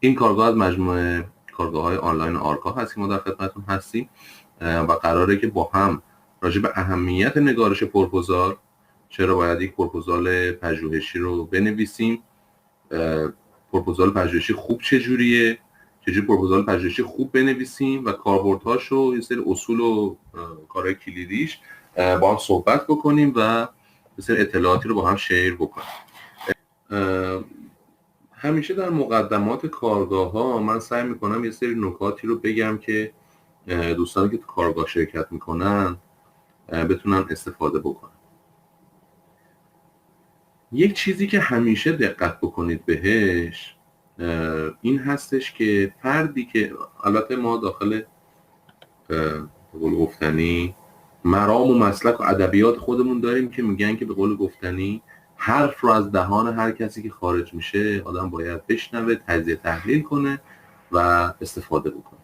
این کارگاه از مجموعه کارگاه‌های آنلاین آرکا هست که ما در خدمتتون هستیم و قراره که با هم راجع به اهمیت نگارش پروپوزال، چرا باید یک پروپوزال پژوهشی رو بنویسیم، پروپوزال پژوهشی خوب چجوری پروپوزال پژوهشی خوب بنویسیم و کاربردهاش و یه سری اصول و کارهای کلیدیش با هم صحبت بکنیم و یه سری اطلاعاتی رو با هم شیر بکنیم. همیشه در مقدمات کارگاه ها من سعی میکنم یه سری نکاتی رو بگم که دوستانی که تو کارگاه شرکت میکنن بتونن استفاده بکنن. یک چیزی که همیشه دقت بکنید بهش این هستش که فردی که، البته ما داخل به قول گفتنی مرام و مسلک و ادبیات خودمون داریم که میگن که به قول گفتنی حرف رو از دهان هر کسی که خارج میشه آدم باید بشنوه، تجزیه تحلیل کنه و استفاده بکنه.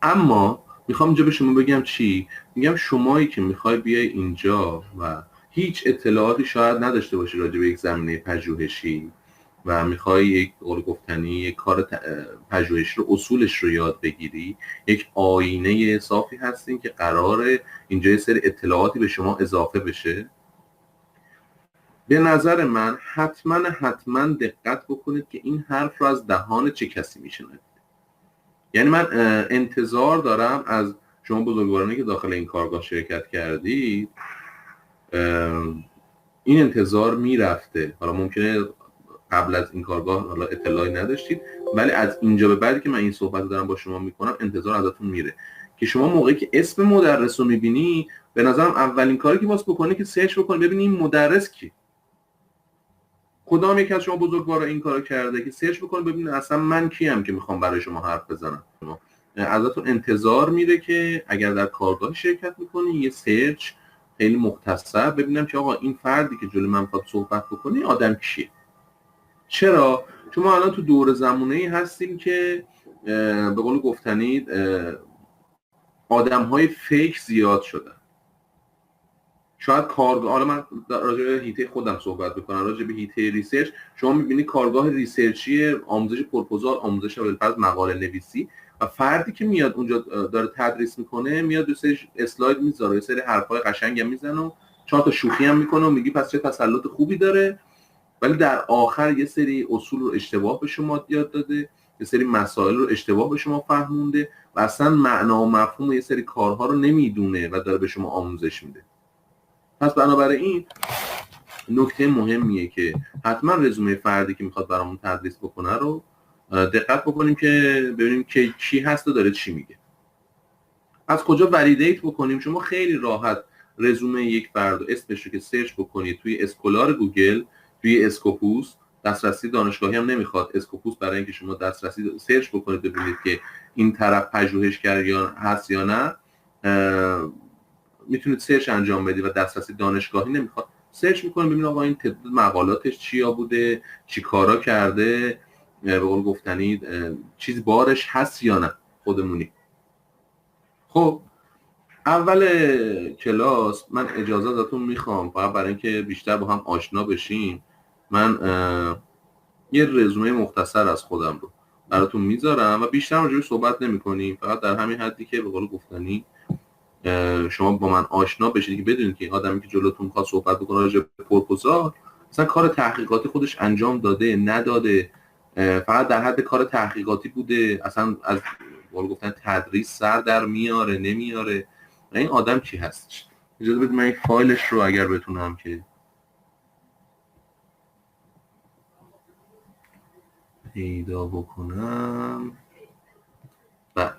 اما میخوام اینجا به شما بگم چی؟ میگم شمایی که میخوای بیای اینجا و هیچ اطلاعاتی شاید نداشته باشی راجع به یک زمینه پژوهشی و میخوای یک قول گفتنی یک کار پژوهشی رو اصولش رو یاد بگیری، یک آینه صافی هستین که قراره اینجا یه سری اطلاعاتی به شما اضافه بشه. به نظر من حتما دقت بکنید که این حرف رو از دهان چه کسی میشنوید. یعنی من انتظار دارم از شما بزرگوارانی که داخل این کارگاه شرکت کردید این انتظار میرفته. حالا ممکنه قبل از این کارگاه حالا اطلاعی نداشتید، ولی از اینجا به بعد که من این صحبت رو دارم با شما میکنم انتظار ازتون میره که شما موقعی که اسم مدرس رو میبینی، به نظرم اولین کاری که واسه بکنی که سرچ بکنی ببینی این مدرس کی، کدام یکی از شما بزرگوارا این کارو کرده، که سرچ بکنید ببینید اصلا من کیم که میخوام برای شما حرف بزنم. ازتون انتظار میره که اگر در کارگاه شرکت میکنی یه سرچ خیلی مختصر ببینم که آقا این فردی که جلوی من میخواد صحبت بکنه آدم کیه. چرا؟ چون ما الان تو دور زمانه‌ای هستیم که به قول گفتنی آدم‌های فیک زیاد شدن. شاید کارگاه، حالا من راجع به هیته خودم صحبت میکنم، راجع به هیته ریسرچ شما میبینی کارگاه ریسرچی آموزش پروپوزال، آموزش بالفرض مقاله نویسی، و فردی که میاد اونجا داره تدریس میکنه میاد دو سری اسلاید میذاره، یه سری حرفای قشنگ هم میزنه و چهار تا شوخی هم میکنه و میگی پس چه تسلط خوبی داره، ولی در آخر یه سری اصول رو اشتباه به شما یاد داده، یه سری مسائل رو اشتباه به شما فهمونده و اصلا معنا و مفهوم یه سری کارها رو نمیدونه و داره به شما آموزش میده. پس بنابراین نکته مهمیه که حتما رزومه فردی که میخواد برامون تدریس بکنه رو دقت بکنیم که ببینیم که کی هست و داره چی میگه. از کجا ولیدیت بکنیم؟ شما خیلی راحت رزومه یک فرد و اسمش رو که سرچ بکنید توی اسکولار گوگل، توی اسکوپوس، دسترسی دانشگاهی هم نمیخواد، اسکوپوس برای اینکه شما دسترسی سرچ بکنید ببینید که این طرف پژوهشگر یا هست یا نه، میتونید سرچ انجام بدید و دسترسی دانشگاهی نمیخواد. سرچ میکنید ببینید آقا این تعداد مقالاتش چیا بوده، چی کارا کرده، به قول گفتنی چیز بارش هست یا نه، خودمونی. خب اول کلاس من اجازه ازتون میخوام فقط برای اینکه بیشتر با هم آشنا بشیم، من یه رزومه مختصر از خودم رو براتون میذارم و بیشتر راجعش صحبت نمی‌کنیم، فقط در همین حدی که به قول گفتنی شما با من آشنا بشید که بدونید که آدمی که جلوتون میخواد صحبت بکنه راجع به پروپوزال مثلا کار تحقیقاتی خودش انجام داده نداده، فقط در حد کار تحقیقاتی بوده، اصلا از قول گفتن تدریس سر در میاره نمیاره، و این آدم کی هستش. اجازه بدید من این فایلش رو اگر بتونم که پیدا بکنم. بله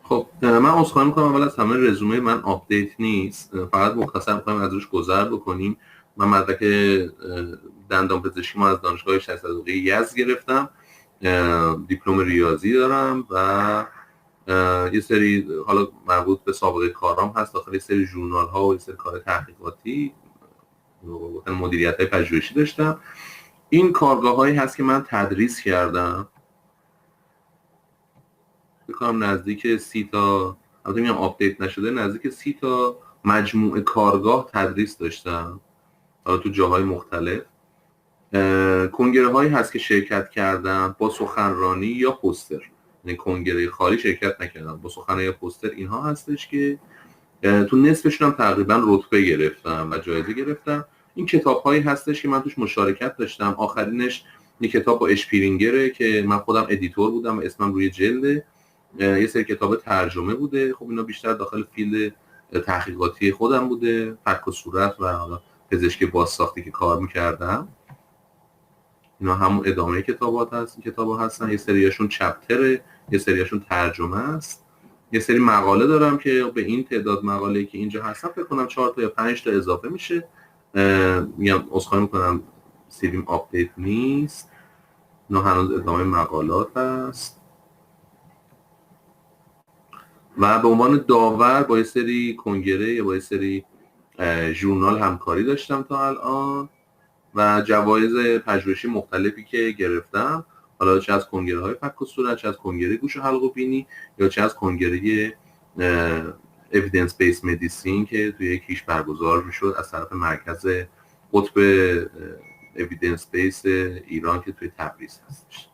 خب من عذرخواهی میکنم اول از همه رزومه من آپدیت نیست، فقط مختصر میخوایم از روش گذر بکنیم. من مدرک دندان پزشکی ما از دانشگاه شهید یزد گرفتم، دیپلم ریاضی دارم و یه سری حالا مربوط به سابقه کارام هست داخل یه سری ژورنال ها و یه سری کار تحقیقاتی، مدیریت های پژوهشی داشتم. این کارگاه هایی هست که من تدریس کردم بکنم نزدیک 30 تا، البته میگم آپدیت نشده، نزدیک 30 تا مجموعه کارگاه تدریس داشتم، حالا تو جاهای مختلف. کنگره هایی هست که شرکت کردم با سخنرانی یا پوستر، یعنی کنگره خالی شرکت نکردم، با سخنرانی یا پوستر اینها هستش که تو نصفشون هم تقریبا رتبه گرفتم و جایزه گرفتم. این کتاب هایی هستش که من توش مشارکت داشتم. آخرینش یک کتاب با اشپیرینگره که من خودم ادیتور بودم و اسمم روی جلده. یه سری کتاب ترجمه بوده، خب اینا بیشتر داخل فیلد تحقیقاتی خودم بوده، فک و صورت و حالا پزشکی بازساختی که کار میکردم. اینا همون ادامه کتابات هست، کتابا هستن. یه سریاشون چپتره، یه سریاشون ترجمه است. یه سری مقاله دارم که به این تعداد مقاله‌ای که اینجا هستن فکر کنم 4 تا یا 5 تا اضافه میشه. میگم عذرخواهی میکنم سیویم آپدیت نیست، نه هنوز ادامه مقالات هست. و به عنوان داور با یه سری کنگره یا با یه سری ژورنال همکاری داشتم تا الان و جوایز پژوهشی مختلفی که گرفتم، حالا چه از کنگره های فک و صورت، چه از کنگره گوش و حلق و بینی، یا چه از کنگره اویدنس بیس مدیسین که توی یکیش برگزار میشد از طرف مرکز قطب اویدنس بیس ایران که توی تبریز هستش.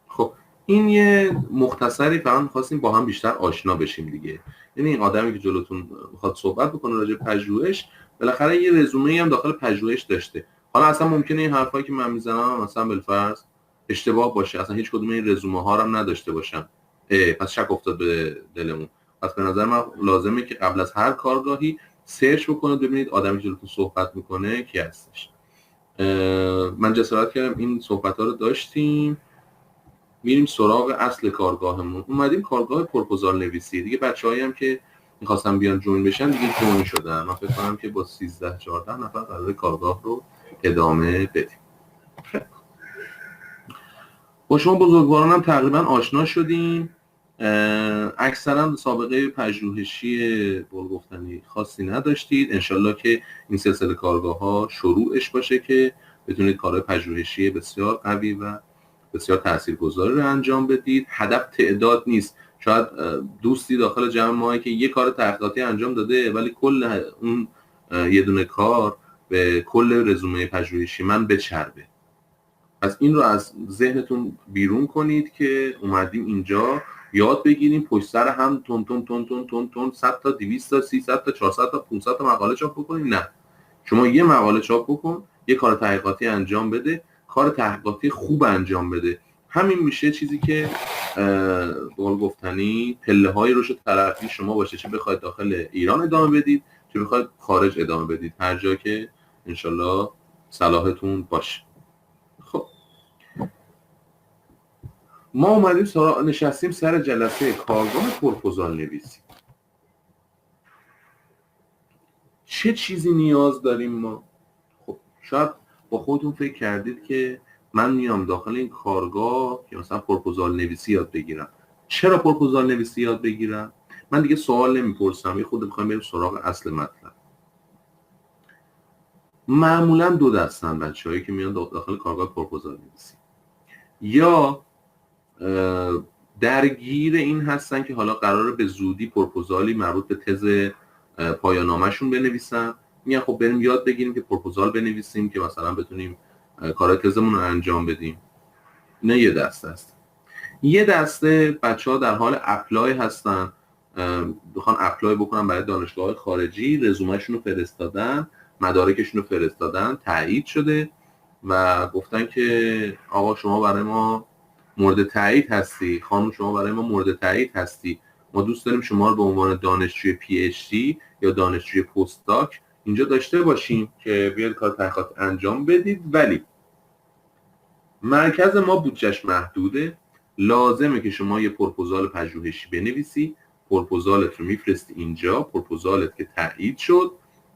خب این یه مختصری فقط می‌خواستیم با هم بیشتر آشنا بشیم دیگه. یعنی این آدمی که جلوتون میخواد صحبت بکنه راجع به پژوهش، بالاخره یه رزومه‌ای هم داخل پژوهش داشته. حالا اصلا ممکنه این حرفایی که من میزنم مثلا بالفرض اشتباه باشه، اصلا هیچ کدوم این رزومه ها رو هم نداشته باشم، پس شک افتاد به دلمون. پس به نظر من لازمه که قبل از هر کارگاهی سرچ بکنید ببینید آدمی که جلوتون صحبت میکنه کی هستش. من جسارت کردم این صحبت‌ها رو داشتیم. میریم سراغ اصل کارگاهمون. اومدیم کارگاه پروپوزال نویسی دیگه. بچه‌هایی هم که می‌خواستن بیان جوین بشن دیگه جوین شدن. من فکر کنم که با 13 14 نفر قرار کارگاه رو ادامه بدیم. با شما بزرگواران هم تقریبا آشنا شدیم. اکثرا سابقه پژوهشی گفتنی خاصی نداشتید. انشالله که این سلسله کارگاه ها شروعش باشه که بتونید کارهای پژوهشی بسیار قوی و بسیار تاثیرگذاری رو انجام بدید. هدف تعداد نیست. شاید دوستی داخل جمع ما که یه کار تحقیقاتی انجام داده ولی کل اون یه دونه کار به کل رزومه پژوهشی من بچربه. پس این رو از ذهنتون بیرون کنید که اومدیم اینجا یاد بگیریم پشت سر هم تون تون تون تون تون تون 100 تا 200 تا 300 تا 400 تا 500 تا مقاله چاپ بکنید. نه، شما یه مقاله چاپ بکن، یه کار تحقیقاتی انجام بده، کار تحقیقاتی خوب انجام بده. همین میشه چیزی که بقول گفتنی پله‌های رشد ترقی شما باشه، چه بخواید داخل ایران ادامه بدید چه بخواید خارج ادامه بدید، هر جا که انشالله صلاحتون باشه. خب ما اومدیم نشستیم سر جلسه کارگاه پروپوزال نویسی. چه چیزی نیاز داریم ما؟ خب شاید با خودتون فکر کردید که من میام داخل این کارگاه که مثلا پروپوزال نویسی یاد بگیرم. چرا پروپوزال نویسی یاد بگیرم؟ من دیگه سوال نمیپرسم، یه خود میخوایم بریم سراغ اصل مطلب. معمولا دو دستن بچه‌هایی که میان داخل کارگاه پروپوزال نویسی، یا درگیر این هستن که حالا قراره به زودی پروپوزالی مربوط به تز پایان نامه‌شون بنویسن، میگن خب بریم یاد بگیریم که پروپوزال بنویسیم که مثلا بتونیم کار تزمون رو انجام بدیم. نه یه دسته است. یه دسته بچه‌ها در حال اپلای هستن، بخوان اپلای بکنن برای دانشگاه خارجی، رزومه‌شون رو فرستادن، مدارکشون رو فرستادن، تایید شده و گفتن که آقا شما برای ما مورد تایید هستی، خانم شما برای ما مورد تایید هستی، ما دوست داریم شما رو به عنوان دانشجوی پی اچ دی یا دانشجوی پست‌داک اینجا داشته باشیم که بیاید کار تحقیقات انجام بدید، ولی مرکز ما بودجهش محدوده، لازمه که شما یه پروپوزال پژوهشی بنویسی، پروپوزالت رو میفرستی اینجا، پروپوزالت که تایید شد،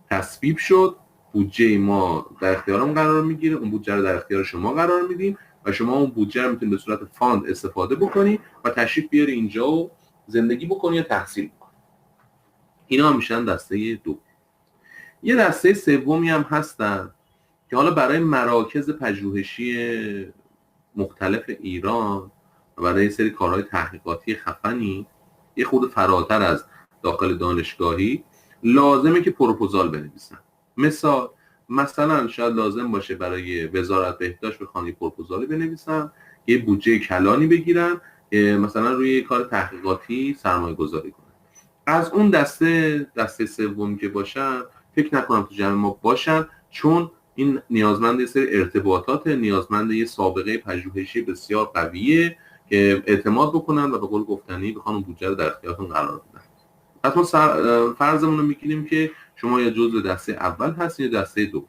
تصویب شد، بودجه ما در اختیارمون قرار میگیره، اون بودجه رو در اختیار شما قرار میدیم و شما اون بودجه رو میتونید به صورت فاند استفاده بکنی و تشریف بیاری اینجا و زندگی بکنی یا تحصیل بکنی. اینا میشن دسته دو. یه دسته سومی هم هستن که حالا برای مراکز پژوهشی مختلف ایران و برای یه سری کارهای تحقیقاتی خفنی یه خورده فراتر از داخل دانشگاهی لازمه که پروپوزال بنویسن. مثلا شاید لازم باشه برای وزارت بهداشت بخوان یه پروپوزالی بنویسن، یه بودجه کلانی بگیرن، مثلا روی کار تحقیقاتی سرمایه گذاری کنن. از اون دسته سومی که باشن فکر نکنم تو جمع ما باشن، چون این نیازمند یه سری ارتباطات، نیازمند یه سابقه پژوهشی بسیار قویه که اعتماد بکنن و به قول گفتنی بخوان اون بودجه رو در اختیارتون قرار بدن. پس ما فرضمون رو میگیریم که شما یا جزء دسته اول هستین یا دسته دوم.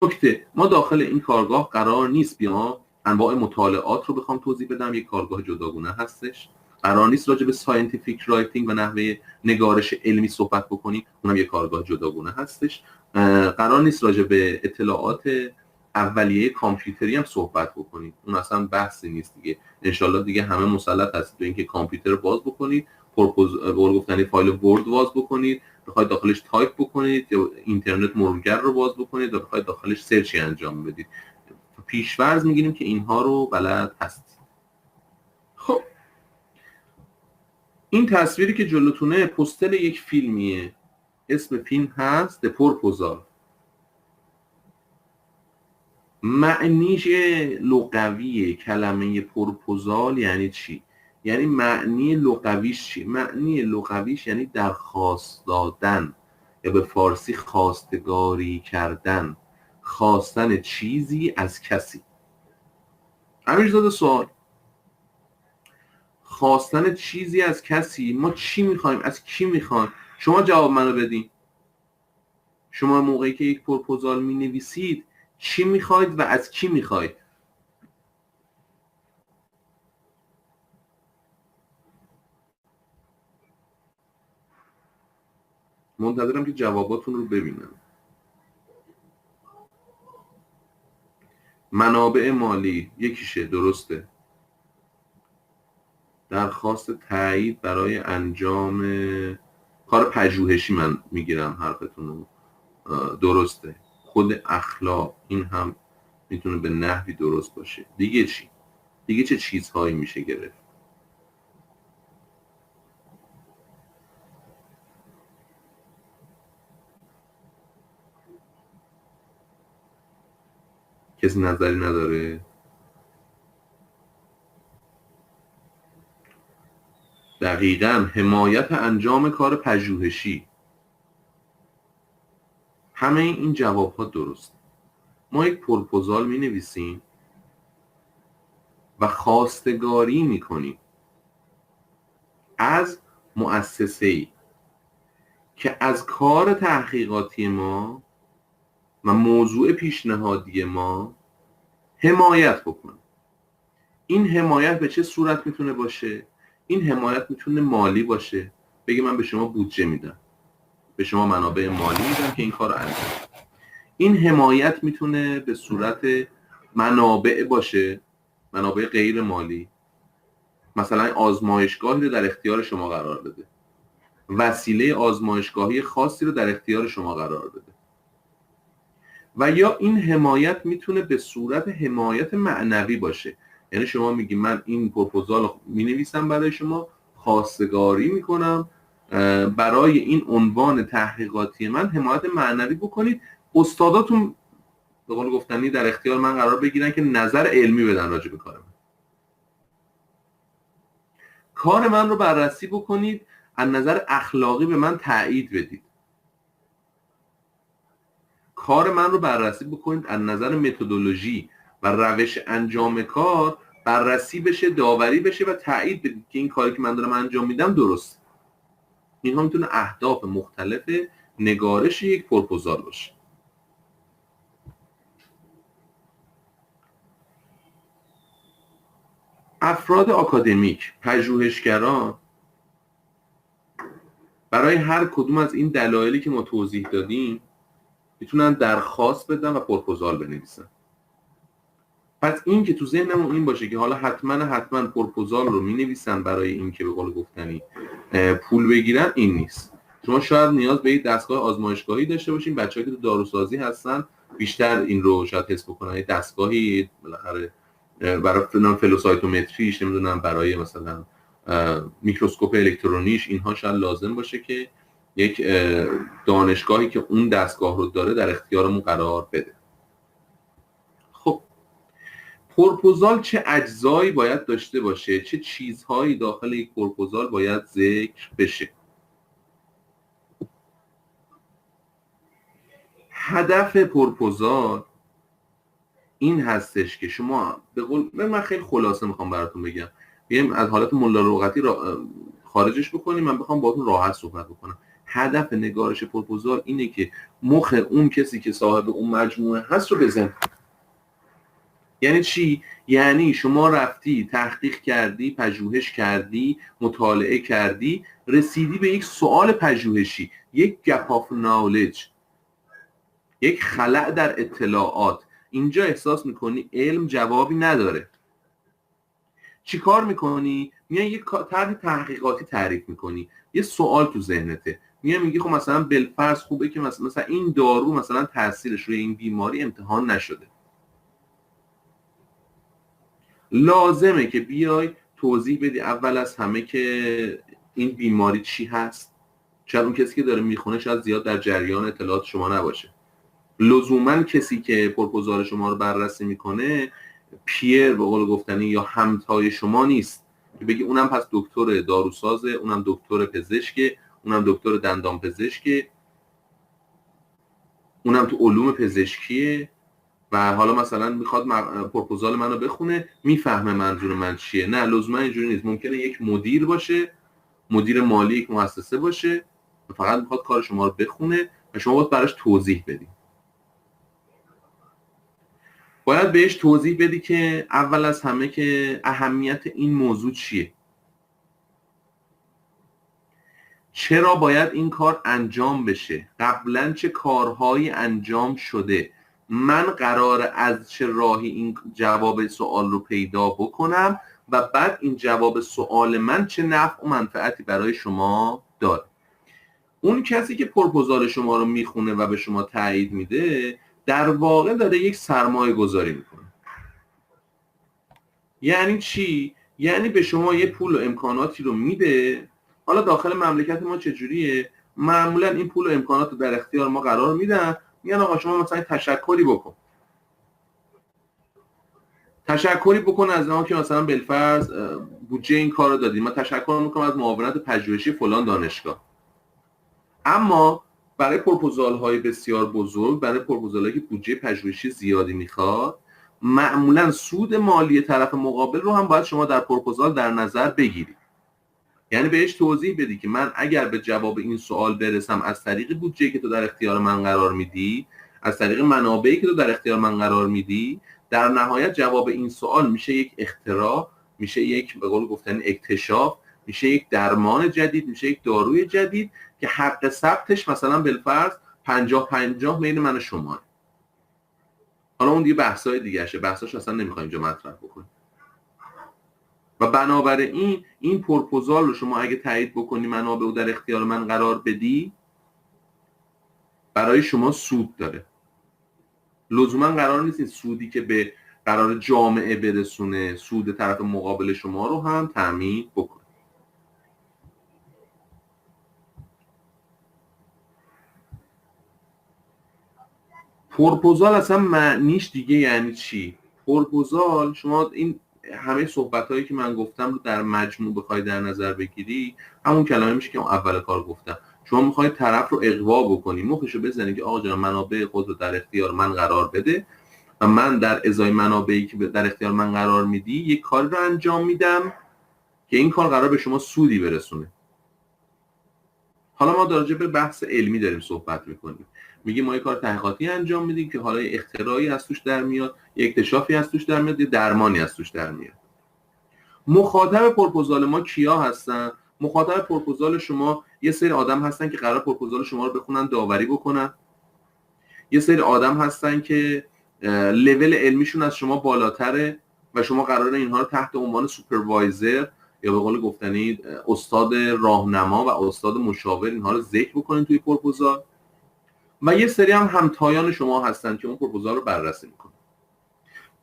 نکته، ما داخل این کارگاه قرار نیست بیام انواع مطالعات رو بخوام توضیح بدم، یک کارگاه جداگونه هستش. قرار نیست راجع به ساینتیفیک رایتینگ و نحوه نگارش علمی صحبت بکنیم، اونم یک کارگاه جداگونه هستش. قرار نیست راجع به اطلاعات اولیه کامپیوتری هم صحبت بکنید، اون اصلا بحثی نیست دیگه. انشالله دیگه همه مسلط هستید به اینکه کامپیوتر باز بکنید، گفتنی فایل ورد باز بکنید، بخواید داخلش تایپ بکنید یا اینترنت مرورگر رو باز بکنید و بخواید داخلش سرچی انجام بدید. پیش‌فرض میگیریم که اینها رو بلد هستید. خب این تصویری که جلوتونه پوستر یک فیلمیه، اسم فیلم هست The Proposal. معنیش لغوی کلمه پروپوزال یعنی چی؟ یعنی معنی لغویش چی؟ معنی لغویش یعنی درخواست دادن یا به فارسی خواستگاری کردن، خواستن چیزی از کسی. امیرزاده سوال، خواستن چیزی از کسی، ما چی میخوایم؟ از کی میخوایم؟ شما جواب منو بدین. شما موقعی که یک پروپوزال مینویسید چی میخواید و از کی میخواید؟ منتظرم که جواباتون رو ببینم. منابع مالی یکیشه، درسته. درخواست تایید برای انجام کار پژوهشی، من میگیرم حرفتون رو، درسته. خود اخلاق، این هم میتونه به نحوی درست باشه. دیگه چی؟ دیگه چه چیزهایی میشه گرفت؟ کسی نظری نداره؟ دقیقاً حمایت انجام کار پژوهشی. همه این جواب ها درست. ما یک پروپوزال می نویسیم و خواستگاری می کنیم از مؤسسه‌ای که از کار تحقیقاتی ما و موضوع پیشنهادی ما حمایت بکنه. این حمایت به چه صورت میتونه باشه؟ این حمایت میتونه مالی باشه، بگه من به شما بودجه میدم، به شما منابع مالی میدم که این کار رو انجام بدید. این حمایت میتونه به صورت منابع باشه، منابع غیر مالی، مثلا آزمایشگاهی رو در اختیار شما قرار بده، وسیله آزمایشگاهی خاصی رو در اختیار شما قرار بده. و یا این حمایت میتونه به صورت حمایت معنوی باشه، یعنی شما میگی من این پروپوزال مینویسم برای شما، خواستگاری میکنم برای این عنوان تحقیقاتی من حمایت معنوی بکنید، استاداتون به قول گفتنی در اختیار من قرار بگیرن که نظر علمی بدن راجع به کار من. کار من رو بررسی بکنید، از نظر اخلاقی به من تایید بدید. کار من رو بررسی بکنید، از نظر متدولوژی و روش انجام کار بررسی بشه، داوری بشه و تایید بدید که این کاری که من دارم انجام میدم درست. اینها میتونه اهداف مختلف نگارش یک پروپوزال باشه. افراد آکادمیک، پژوهشگران، برای هر کدوم از این دلایلی که ما توضیح دادیم میتونن درخواست بدن و پروپوزال بنویسن. پس این که تو ذهنمون این باشه که حالا حتما پروپوزال رو مینویسن برای این که به قول گفتنی پول بگیرن، این نیست. شما شاید نیاز به یک دستگاه آزمایشگاهی داشته باشین، بچه‌ها که تو داروسازی هستن بیشتر این رو شاید حس بکنن. دستگاهی بالاخره برای فلوسایتومتریش، نمیدونم برای مثلا میکروسکوپ الکترونیش، اینها شاید لازم باشه که یک دانشگاهی که اون دستگاه رو داره در اختیارمون قرار بده. خب پروپوزال چه اجزایی باید داشته باشه؟ چه چیزهایی داخل یک پروپوزال باید ذکر بشه؟ هدف پروپوزال این هستش که شما به قول من خیلی خلاصه میخوام براتون بگم، بیایم از حالت ملا لغتی خارجش بکنیم، من بخوام باهاتون راحت صحبت بکنم. هدف نگارش پروپوزال اینه که مخ اون کسی که صاحب اون مجموعه هست رو بزن. یعنی چی؟ یعنی شما رفتی تحقیق کردی، پژوهش کردی، مطالعه کردی، رسیدی به یک سوال پژوهشی، یک گپ آف نالج، یک خلأ در اطلاعات. اینجا احساس میکنی علم جوابی نداره. چی کار میکنی؟ میای یک طرح تحقیقاتی تعریف میکنی، یه سوال تو ذهنته، میای میگی خب مثلا بالفرض خوبه که مثلا این دارو مثلا تاثیرش روی این بیماری امتحان نشده. لازمه که بیای توضیح بدی اول از همه که این بیماری چی هست. شاید اون کسی که داره میخونه شاید زیاد در جریان اطلاعات شما نباشه. لزوما کسی که پروپوزال شما رو بررسی میکنه پیر به قول گفتنی یا همتای شما نیست که بگی اونم پس دکتر داروسازه، اونم دکتر پزشکه، اونم دکتر دندان پزشکه، اونم تو علوم پزشکیه و حالا مثلا میخواد پروپوزال منو بخونه، میفهمه منظور من چیه. نه، لزوما اینجوری نیست. ممکنه یک مدیر باشه، مدیر مالی یک مؤسسه باشه و فقط میخواد کار شما رو بخونه و شما باید براش توضیح بدی. باید بهش توضیح بدی که اول از همه که اهمیت این موضوع چیه، چرا باید این کار انجام بشه، قبلا چه کارهایی انجام شده، من قراره از چه راهی این جواب سوال رو پیدا بکنم و بعد این جواب سوال من چه نفع و منفعتی برای شما داره. اون کسی که پروپوزال شما رو میخونه و به شما تایید میده در واقع داره یک سرمایه گذاری میکنه. یعنی چی؟ یعنی به شما یه پول و امکاناتی رو میده. حالا داخل مملکت ما چجوریه؟ معمولا این پول و امکانات رو در اختیار ما قرار میدن، میگن آقا شما مثلا تشکری بکن، تشکری بکن از ما که مثلا بالفرض بودجه این کار رو دادیم، من تشکر میکنم از معاونت پژوهشی فلان دانشگاه. اما برای پروپوزال های بسیار بزرگ، برای پروپوزال هایی که بودجه پژوهشی زیادی میخواد، معمولا سود مالی طرف مقابل رو هم باید شما در پروپوزال در نظر بگیرید. یعنی بهش توضیح بدی که من اگر به جواب این سوال برسم از طریق بودجه‌ای که تو در اختیار من قرار میدی، از طریق منابعی که تو در اختیار من قرار میدی، در نهایت جواب این سوال میشه یک اختراع، میشه یک به قول گفتن اکتشاف، میشه یک درمان جدید، میشه یک داروی جدید که حق ثبتش مثلا بالفرض 50-50 بین من و شما. حالا اون دیگه بحثای دیگه شه، بحثاش اصلا نمیخوایم اینجا مطرح بکنیم. و بنابراین این پروپوزال رو شما اگه تایید بکنی، منابع رو در اختیار من قرار بدی، برای شما سود داره. لزوما قرار نیست این سودی که به قرار جامعه برسونه سود طرف مقابل شما رو هم تامین بکنه. پروپوزال اصلا معنیش دیگه یعنی چی؟ پروپوزال شما این همه صحبتایی که من گفتم رو در مجموع بخوای در نظر بگیری، همون کلمه میشه که اول کار گفتم. شما میخوای طرف رو اغوا بکنی، مخشو بزنی که آقا جان منابع خود رو در اختیار من قرار بده و من در ازای منابعی که در اختیار من قرار میدی یک کار رو انجام میدم که این کار قرار به شما سودی برسونه. حالا ما راجع به بحث علمی داریم صحبت میکنیم، میگیم ما یک کار تحقیقاتی انجام میدیم که حالا اختراعی از توش در میاد، یک اکتشافی از توش در میاد، یه درمانی از توش در میاد. مخاطب پروپوزال ما کیا هستن؟ مخاطب پروپوزال شما یه سری آدم هستن که قرار پروپوزال شما رو بخونن، داوری بکنن. یه سری آدم هستن که لول علمیشون از شما بالاتره و شما قراره اینها رو تحت عنوان سوپروایزر یا به قول گفتنی استاد راهنما و استاد مشاور اینها رو ذکر بکنین توی پروپوزال. و یه سری هم همتایان شما هستن که اون پروپوزال رو بررسی میکنن.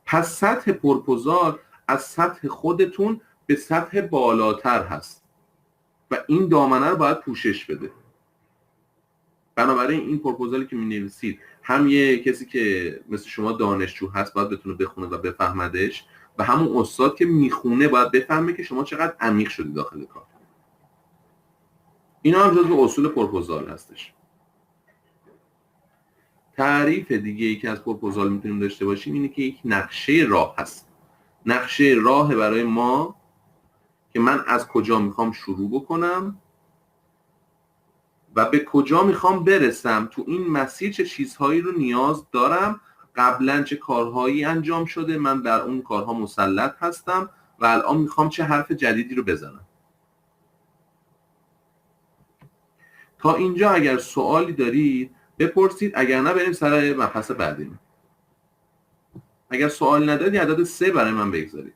پس سطح پروپوزال از سطح خودتون به سطح بالاتر هست و این دامنه رو باید پوشش بده. بنابراین این پروپوزالی که می‌نویسید هم یه کسی که مثل شما دانشجو هست باید بتونه بخونه و بفهمدش و همون استاد که میخونه باید بفهمه که شما چقدر عمیق شدی داخل کار. اینا هم جزو اصول پروپوزال هستش. تعریف دیگه ای که از پروپوزال میتونیم داشته باشیم اینه که یک نقشه راه هست. نقشه راه برای ما که من از کجا میخوام شروع بکنم و به کجا میخوام برسم، تو این مسیر چه چیزهایی رو نیاز دارم، قبلا چه کارهایی انجام شده، من بر اون کارها مسلط هستم و الان میخوام چه حرف جدیدی رو بزنم. تا اینجا اگر سوالی دارید بپرسید، اگر نه بریم سر مبحث بعدی. اگر سوال نداری عدد 3 برای من بگذارید.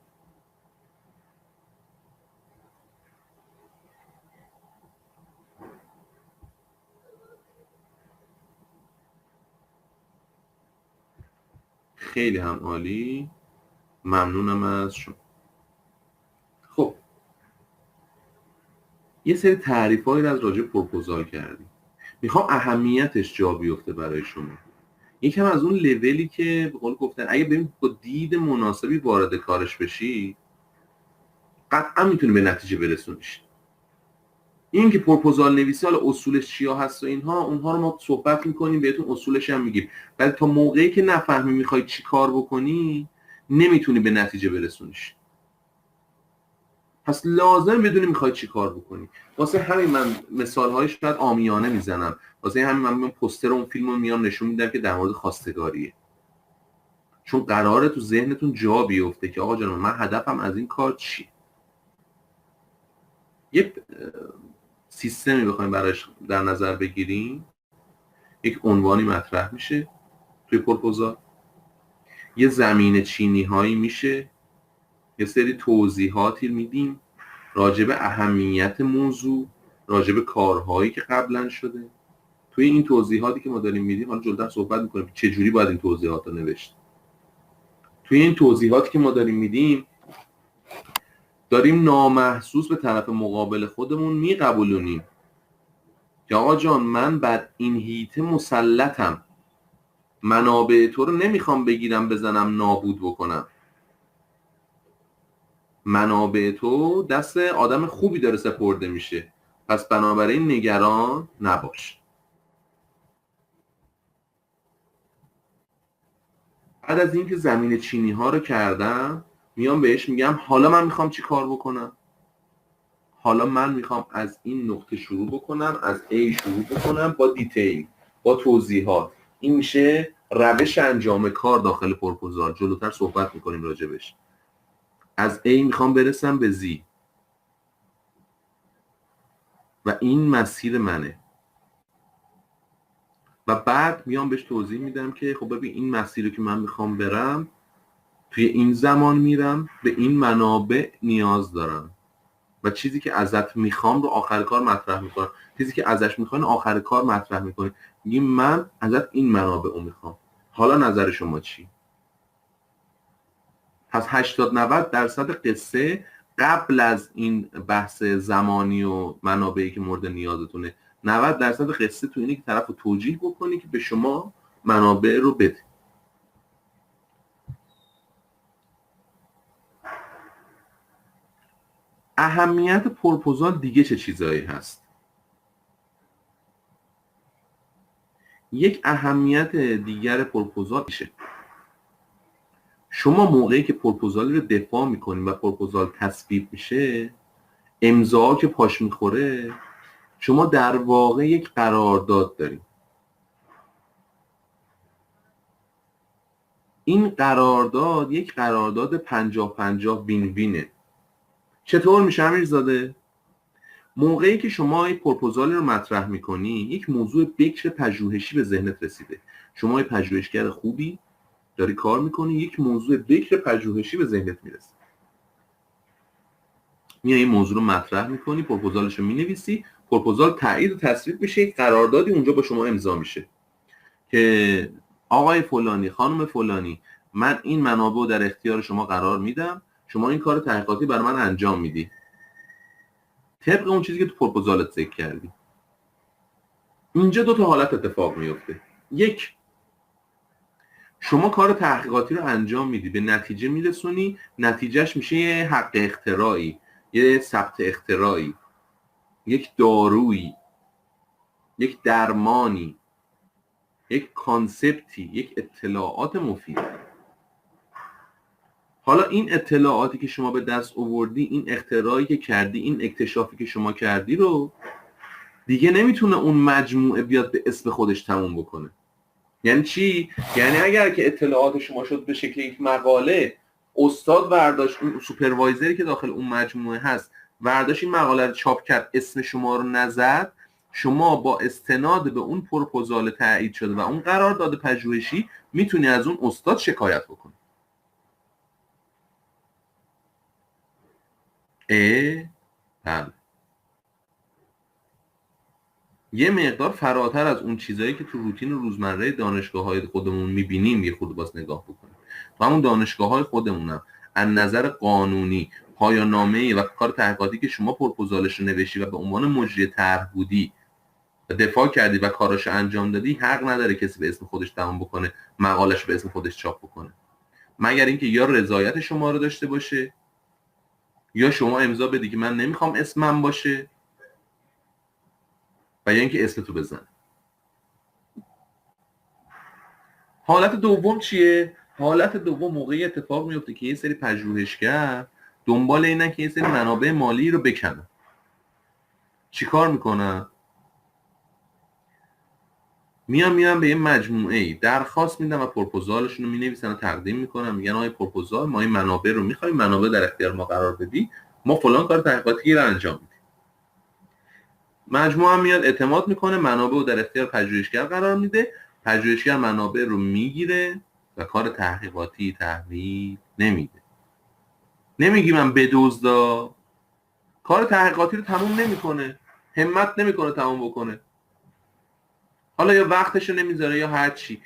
خیلی هم عالی، ممنونم از شما. خب یه سری تعریفایی از راجع پروپوزال کردیم، میخوام اهمیتش جا بیفته برای شما. یکم از اون لولی که به قول گفتن اگه بریم با دید مناسبی وارد کارش بشی قطعا میتونی به نتیجه برسونیش. این که پروپوزال نویسی حالا اصولش چیا هست و اینها، اونها رو ما صحبت میکنیم، بهتون اصولش هم میگیم، ولی تا موقعی که نفهمی میخوای چی کار بکنی نمیتونی به نتیجه برسونیش. پس لازم بدونی میخوای چی کار بکنی. واسه همین من مثال‌های شاید عامیانه میزنم، واسه همین من پوستر اون فیلمو میام نشون میدم که در مورد خواستگاریه، چون قراره تو ذهنتون جا بیفته که آقا جان من هدفم از این کار چی. یه سیستمی بخوایم براش در نظر بگیریم، یک عنوانی مطرح میشه توی پروپوزال، یه زمینه چینی هایی میشه، یه سری توضیحاتی میدیم راجع به اهمیت موضوع، راجع به کارهایی که قبلا شده. توی این توضیحاتی که ما داریم میدیم حالا جلوتر صحبت میکنیم چه جوری باید این توضیحات رو نوشت. توی این توضیحاتی که ما داریم میدیم داریم نامحسوس به طرف مقابل خودمون میقبولونیم که آقا جان من بر این هیته مسلطم، منابع تو رو نمیخوام بگیرم بزنم نابود بکنم، منابع تو دست آدم خوبی داره سپرده میشه، پس بنابراین نگران نباش. بعد از اینکه زمین چینی ها رو کردم میام بهش میگم حالا من میخوام چی کار بکنم. حالا من میخوام از این نقطه شروع بکنم، از A شروع بکنم با دیتیل، با توضیحات. این میشه روش انجام کار داخل پروپوزال، جلوتر صحبت میکنیم راجبش. از A میخوام برسم به Z و این مسیر منه و بعد میام بهش توضیح میدم که خب ببین این مسیری که من میخوام برم توی این زمان میرم، به این منابع نیاز دارم و چیزی که ازت میخوام رو آخر کار مطرح میکنم. چیزی که ازش میخوان آخر کار مطرح میکنی، میگیم من ازت این منابع رو میخوام، حالا نظر شما چی؟ پس 80-90% قصه قبل از این بحث زمانی و منابعی که مورد نیازتونه، 90% قصه تو اینه که طرف رو توجیه بکنی که به شما منابع رو بده. اهمیت پروپوزال دیگه چه چیزایی هست؟ یک اهمیت دیگر پروپوزال میشه شما موقعی که پروپوزالی رو دفاع میکنید و پروپوزال تصویب میشه، امضا که پاش میخوره، شما در واقع یک قرارداد دارید. این قرارداد یک قرارداد 50-50 وین وینه. چطور میشه امیرزاده؟ موقعی که شما یک پروپوزالی رو مطرح میکنی، یک موضوع بکر پژوهشی به ذهنت رسیده، شما یک پژوهشگر خوبی داری کار میکنی، یک موضوع بکر پژوهشی به ذهنت میرسه، میای این موضوع رو مطرح میکنی، پروپوزالش رو مینویسی، پروپوزال تایید و تصویب میشه، یک قراردادی اونجا با شما امضا میشه. که آقای فلانی، خانم فلانی، من این منابع رو در اختیار شما قرار میدم، شما این کار تحقیقاتی برای من انجام میدی طبق اون چیزی که تو پروپوزالت ذکر کردی. اینجا دو تا حالت اتفاق میفته. یک، شما کار تحقیقاتی رو انجام میدی، به نتیجه میرسونی، نتیجهش میشه یه حق اختراعی، یه ثبت اختراعی، یک دارویی، یک درمانی، یک کانسپتی، یک اطلاعات مفید. حالا این اطلاعاتی که شما به دست آوردی، این اختراعی که کردی، این اکتشافی که شما کردی رو دیگه نمیتونه اون مجموعه بیاد به اسم خودش تموم بکنه. یعنی چی؟ یعنی اگر که اطلاعات شما شد به شکل یک مقاله، استاد برداشت، اون سوپروایزری که داخل اون مجموعه هست برداشت این مقاله رو چاپ کرد، اسم شما رو نزد، شما با استناد به اون پروپوزال تایید شده و اون قرارداد پژوهشی میتونی از اون استاد شکایت بکنی. بله. یه مقدار فراتر از اون چیزایی که تو روتین روزمره دانشگاه‌های خودمون می‌بینیم یه خورده باز نگاه بکنیم. تو همون دانشگاه‌های خودمونم از نظر قانونی پایان‌نامه‌ای و کار تحقیقاتی که شما پروپوزالش رو نوشتی و به عنوان مجری طرح بودی و دفاع کردی و کاراشو انجام دادی، حق نداره کسی به اسم خودش تمام بکنه، مقاله‌شو به اسم خودش چاپ بکنه، مگر اینکه یا رضایت شما رو داشته باشه یا شما امضا بدی که من نمیخوام اسمم باشه و یا اینکه اسمتو بزن. حالت دوم چیه؟ حالت دوم موقعی اتفاق میفته که یه سری پژوهشگر دنبال اینن که یه سری منابع مالی رو بکنن. چیکار میکنن؟ میان به یه مجموعه درخواست میدن و پروپوزالشون رو مینویسن و تقدیم میکنن، میگن آقای پروپوزال، ما این منابع رو میخوایم، منابع در اختیار ما قرار بدی، ما فلان کار تحقیقاتی رو انجام میدیم. مجموعه میاد اعتماد میکنه، منابع رو در اختیار پژوهشگر قرار میده، پژوهشگر منابع رو میگیره و کار تحقیقاتی تحویل نمیده. نمیگی من بدزدا، کار تحقیقاتی رو تموم نمیکنه، همت نمیکنه تموم بکنه، حالا یا وقتش رو نمیذاره یا هر چی.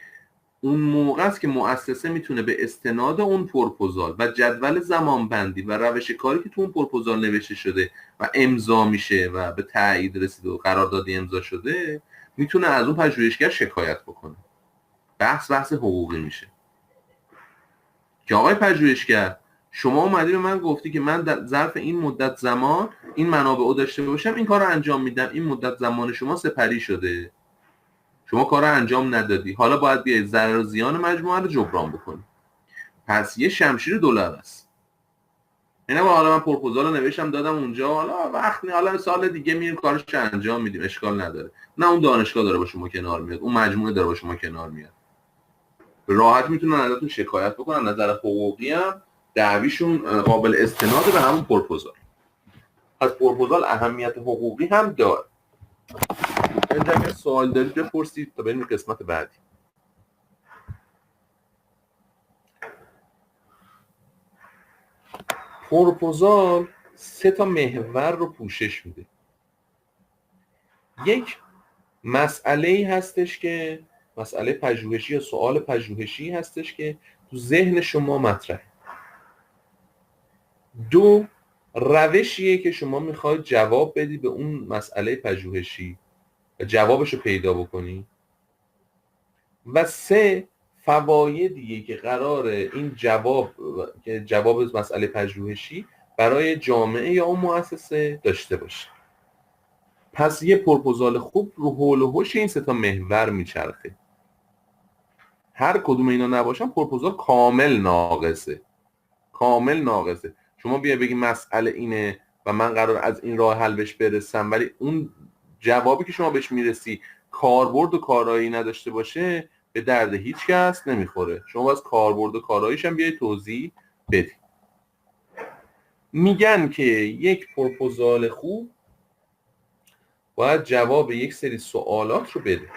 اون موقع است که مؤسسه میتونه به استناد اون پروپوزال و جدول زمانبندی و روش کاری که تو اون پروپوزال نوشته شده و امضا میشه و به تایید رسیده و قراردادی امضا شده، میتونه از اون پژوهشگر شکایت بکنه. بحث حقوقی میشه که آقای پژوهشگر، شما اومدی به من گفتی که من در ظرف این مدت زمان این منابع رو داشته باشم، این کار رو انجام میدم، این مدت زمان شما سپری شده، شما کار رو انجام ندادی، حالا باید بیای ضرر و زیان مجموعه رو جبران بکنی. پس یه شمشیر دلار است. اینا حالا من پروپوزال رو نوشتم دادم اونجا، حالا وقتی حالا سال دیگه میریم کارش انجام میدیم، اشکال نداره. نه، اون دانشگاه داره با شما کنار میاد، اون مجموعه داره با شما کنار میاد، راحت میتونن ازتون شکایت بکنن، نظر حقوقی هم دعویشون قابل استناد به همون پروپوزال. از پروپوزال اهمیت حقوقی هم داره. اگر سوال دارید بپرسید تا بریم قسمت بعدی. پروپوزال 3 محور رو پوشش میده. یک، مسئله‌ای هستش که مسئله پژوهشی یا سوال پژوهشی هستش که تو ذهن شما مطرحه. 2، روشیه که شما میخواید جواب بدی به اون مسئله پژوهشی و جوابش رو پیدا بکنی. و 3، فوایدیه که قراره این جواب مسئله پژوهشی برای جامعه یا اون مؤسسه داشته باشه. پس یه پروپوزال خوب رو حول و حوش این 3 محور میچرخه. هر کدوم اینا نباشن پروپوزال کامل ناقصه. شما بیا بگی مسئله اینه و من قرار از این راه حل بهش برسم، ولی اون جوابی که شما بهش میرسی کاربرد و کارایی نداشته باشه، به درد هیچ کس نمیخوره. شما باز کاربرد و کاراییش هم بیای توضیح بدی. میگن که یک پروپوزال خوب باید جواب یک سری سوالات رو بده.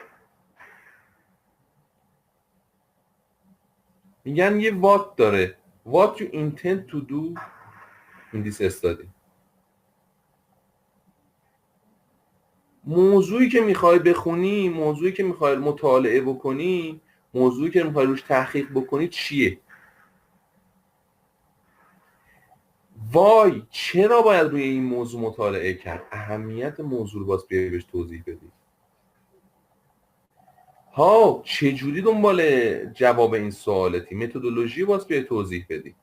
میگن یه what داره، what you intend to do in this study. موضوعی که میخوای بخونی، موضوعی که میخوای مطالعه بکنی، موضوعی که میخوای روش تحقیق بکنی چیه؟ وای چرا باید روی این موضوع مطالعه کرد؟ اهمیت موضوع رو باز بیای بهش توضیح بدی. ها چجوری دنبال جواب این سوالاتی؟ متدولوژی باز بیای توضیح بدی.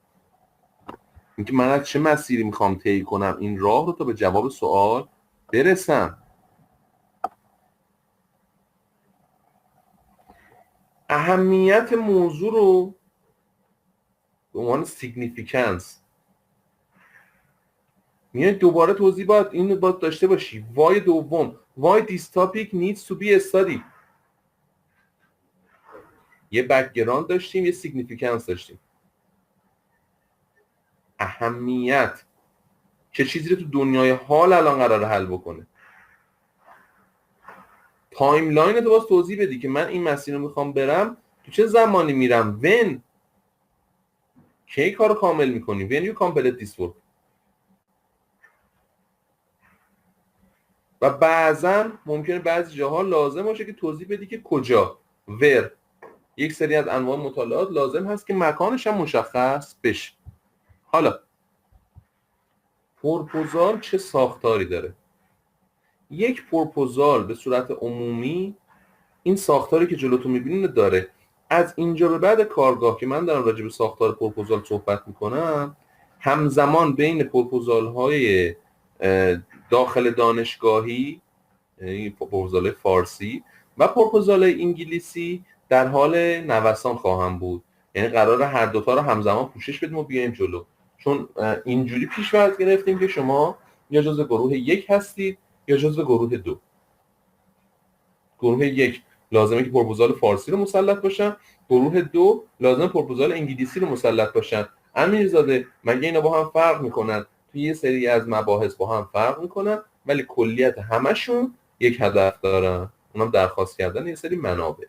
اینکه من از چه مسیری میخوام طی کنم این راه رو تا به جواب سوال برسم. اهمیت موضوع رو به عنوان سیگنیفیکنس میاد دوباره توضیح باید این رو باید داشته باشی. وای دوم why this topic needs to be studied. یه بک‌گراند داشتیم، یه سیگنیفیکنس داشتیم. اهمیت چه چیزی رو تو دنیای حال الان قراره حل بکنه. تایملاین تو باز توضیح بدی که من این مسیر رو میخوام برم، تو چه زمانی میرم، when کی کارو کامل میکنی، when you complete this work. و بعضا ممکنه بعضی جاها لازم باشه که توضیح بدی که کجا، where. یک سری از انواع مطالعات لازم هست که مکانش هم مشخص بشه. حالا پروپوزال چه ساختاری داره؟ یک پروپوزال به صورت عمومی این ساختاری که جلوتون میبینید داره. از اینجا به بعد کارگاه که من دارم راجع به ساختار پروپوزال صحبت میکنم، همزمان بین پروپوزال های داخل دانشگاهی، یعنی پروپوزال فارسی و پروپوزال انگلیسی در حال نوسان خواهم بود. یعنی قراره هر دوتا رو همزمان پوشش بدیم و بیایم جلو. چون اینجوری پیش‌فرض گرفتیم که شما یا جزو گروه 1 هستید یا جزو گروه 2. گروه 1 لازمه که پروپوزال فارسی رو مسلط باشن، گروه 2 لازمه پروپوزال انگلیسی رو مسلط باشن. امیرزاده مگه اینا با هم فرق میکنن؟ توی یه سری از مباحث با هم فرق میکنن ولی کلیت همشون یک هدف دارن، اونم درخواست کردن یه سری منابع.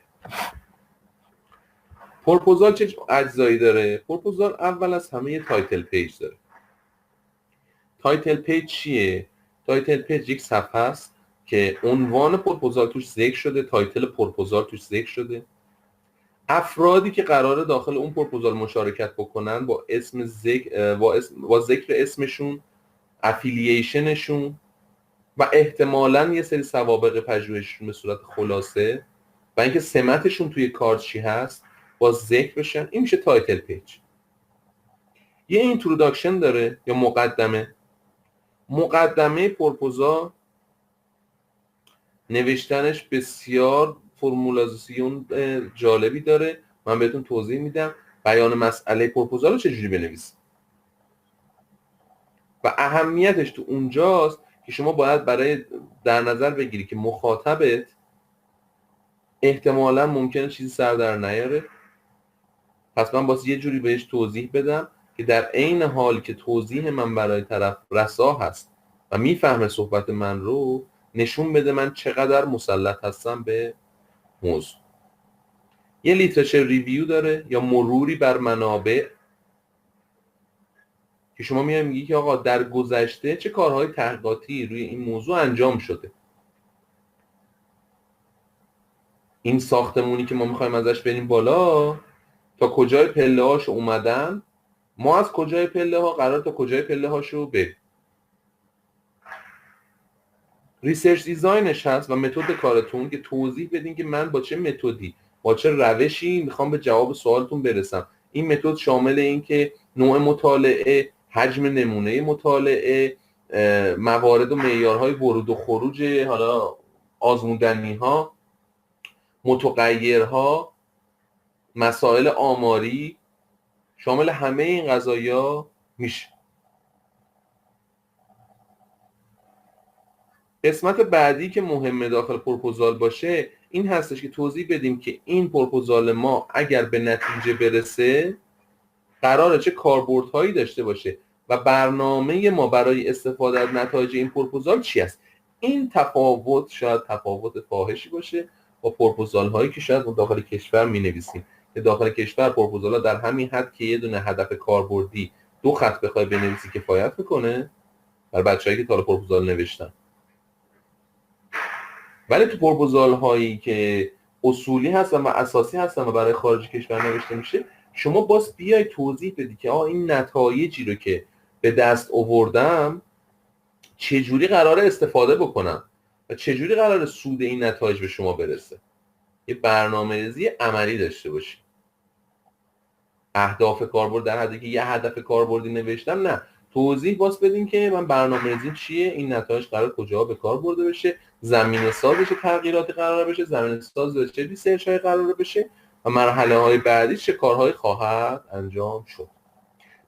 پروپوزال چه اجزایی داره؟ پروپوزال اول از همه یه تایتل پیج داره. تایتل پیج چیه؟ تایتل پیج یک صفحه است که عنوان پروپوزال توش ذکر شده، تایتل پروپوزال توش ذکر شده، افرادی که قراره داخل اون پروپوزال مشارکت بکنن با اسم با ذکر اسمشون، افیلیشنشون و احتمالاً یه سری سوابق پژوهششون به صورت خلاصه و اینکه سمتشون توی کار چی هست با ذکر بشن. این میشه تایتل پیج. یه اینتروداکشن داره یا مقدمه. مقدمه پروپوزال نوشتنش بسیار فرمولازیون جالبی داره، من بهتون توضیح میدم. بیان مسئله پروپوزال رو چجوری بنویسید و اهمیتش تو اونجاست که شما باید برای در نظر بگیری که مخاطبت احتمالاً ممکنه چیزی سر در نیاره. پس من باید یه جوری بهش توضیح بدم که در عین حال که توضیح من برای طرف رسا هست و میفهمه صحبت من رو، نشون بده من چقدر مسلط هستم به موضوع. یه لیترچر ریویو داره یا مروری بر منابع که شما میگی که آقا در گذشته چه کارهای تحقیقاتی روی این موضوع انجام شده. این ساختمونی که ما میخوایم ازش بریم بالا تا کجای پله هاشو اومدن، ما از کجای پله ها قرار تا کجای پله هاشو بریم. ریسرچ دیزاینش هست و متد کارتون که توضیح بدین که من با چه متدی با چه روشی میخوام به جواب سوالتون برسم. این متد شامل این که نوع مطالعه، حجم نمونه مطالعه، موارد و معیارهای ورود و خروج، حالا آزمودنی ها، متغیرها، مسائل آماری، شامل همه این قضایا میشه. قسمت بعدی که مهمه داخل پروپوزال باشه این هستش که توضیح بدیم که این پروپوزال ما اگر به نتیجه برسه قراره چه کاربردهایی داشته باشه و برنامه ما برای استفاده از نتایج این پروپوزال چی است. این تفاوت شاید تفاوت فاحشی باشه با پروپوزال هایی که شاید داخل کشور می نویسیم که داخل کشور پروپوزال ها در همین حد که یه دونه هدف کاربردی 2 خط بخوای بنویسی کفایت میکنه برای بچه‌ای که تا حالا پروپوزال نوشتن. ولی تو پروپوزال هایی که اصولی هستن و اساسی هستن و برای خارج کشور نوشته میشه، شما باز بیای توضیح بدی که این نتایجی رو که به دست آوردم چجوری قراره استفاده بکنم و چجوری قراره سود این نتایج به شما برسه. یه برنامه‌ریزی عملی داشته باشی. اهداف کاربرد در حدی که یه هدف کاربردی نوشتم، نه، توضیح باز بدین که من برنامه‌ریزی چیه، این نتایج قرار کجا به کار برده بشه، زمینه سازش تغییراتی قرار بشه، زمینه ساز چه ریسرچ های قرار بشه و مرحله های بعدی چه کارهایی خواهد انجام شد.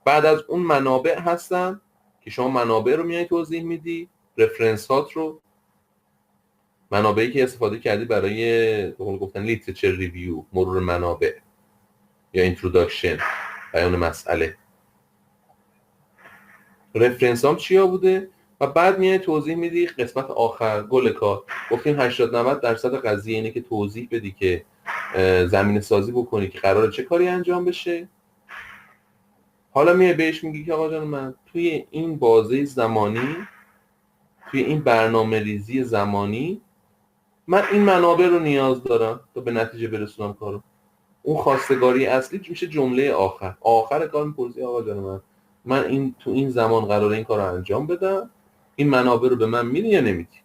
بعد از اون منابع هستن که شما منابع رو میای توضیح میدی، رفرنس هات رو، منابعی که استفاده کردی برای به قول گفتن لیترچر ریویو، مرور منابع یا اینتروداکشن، بیان مسئله، رفرنس هم چیا بوده و بعد میای توضیح میدی. قسمت آخر گل کار گفتیم 80-90% قضیه اینه که توضیح بدی که زمینه سازی بکنی که قراره چه کاری انجام بشه. حالا میای بهش میگی که آقا جان من توی این بازه زمانی، توی این برنامه ریزی زمانی من این منابع رو نیاز دارم تا به نتیجه برسونم کارو. اون خواستگاری اصلی میشه جمله آخر کار. میپرسی آقا جان من این تو این زمان قراره این کار رو انجام بدم، این منابع رو به من میدی یا نمیدی؟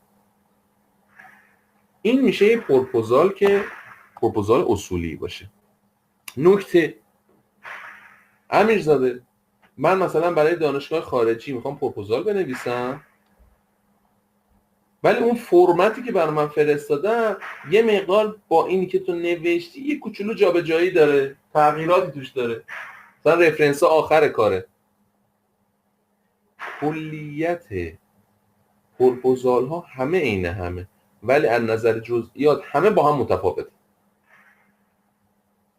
این میشه یه پروپوزال که پروپوزال اصولی باشه. نکته امیرزاده، من مثلا برای دانشگاه خارجی میخوام پروپوزال بنویسم، ولی اون فرمتی که برای من فرستادن یه مقدار با اینی که تو نوشتی یه کوچولو جابجایی داره، تغییراتی توش داره، مثلا رفرنس آخر کاره. کلیت پروپوزال ها همه عین همه، ولی از نظر جزئیات همه با هم متفاوته.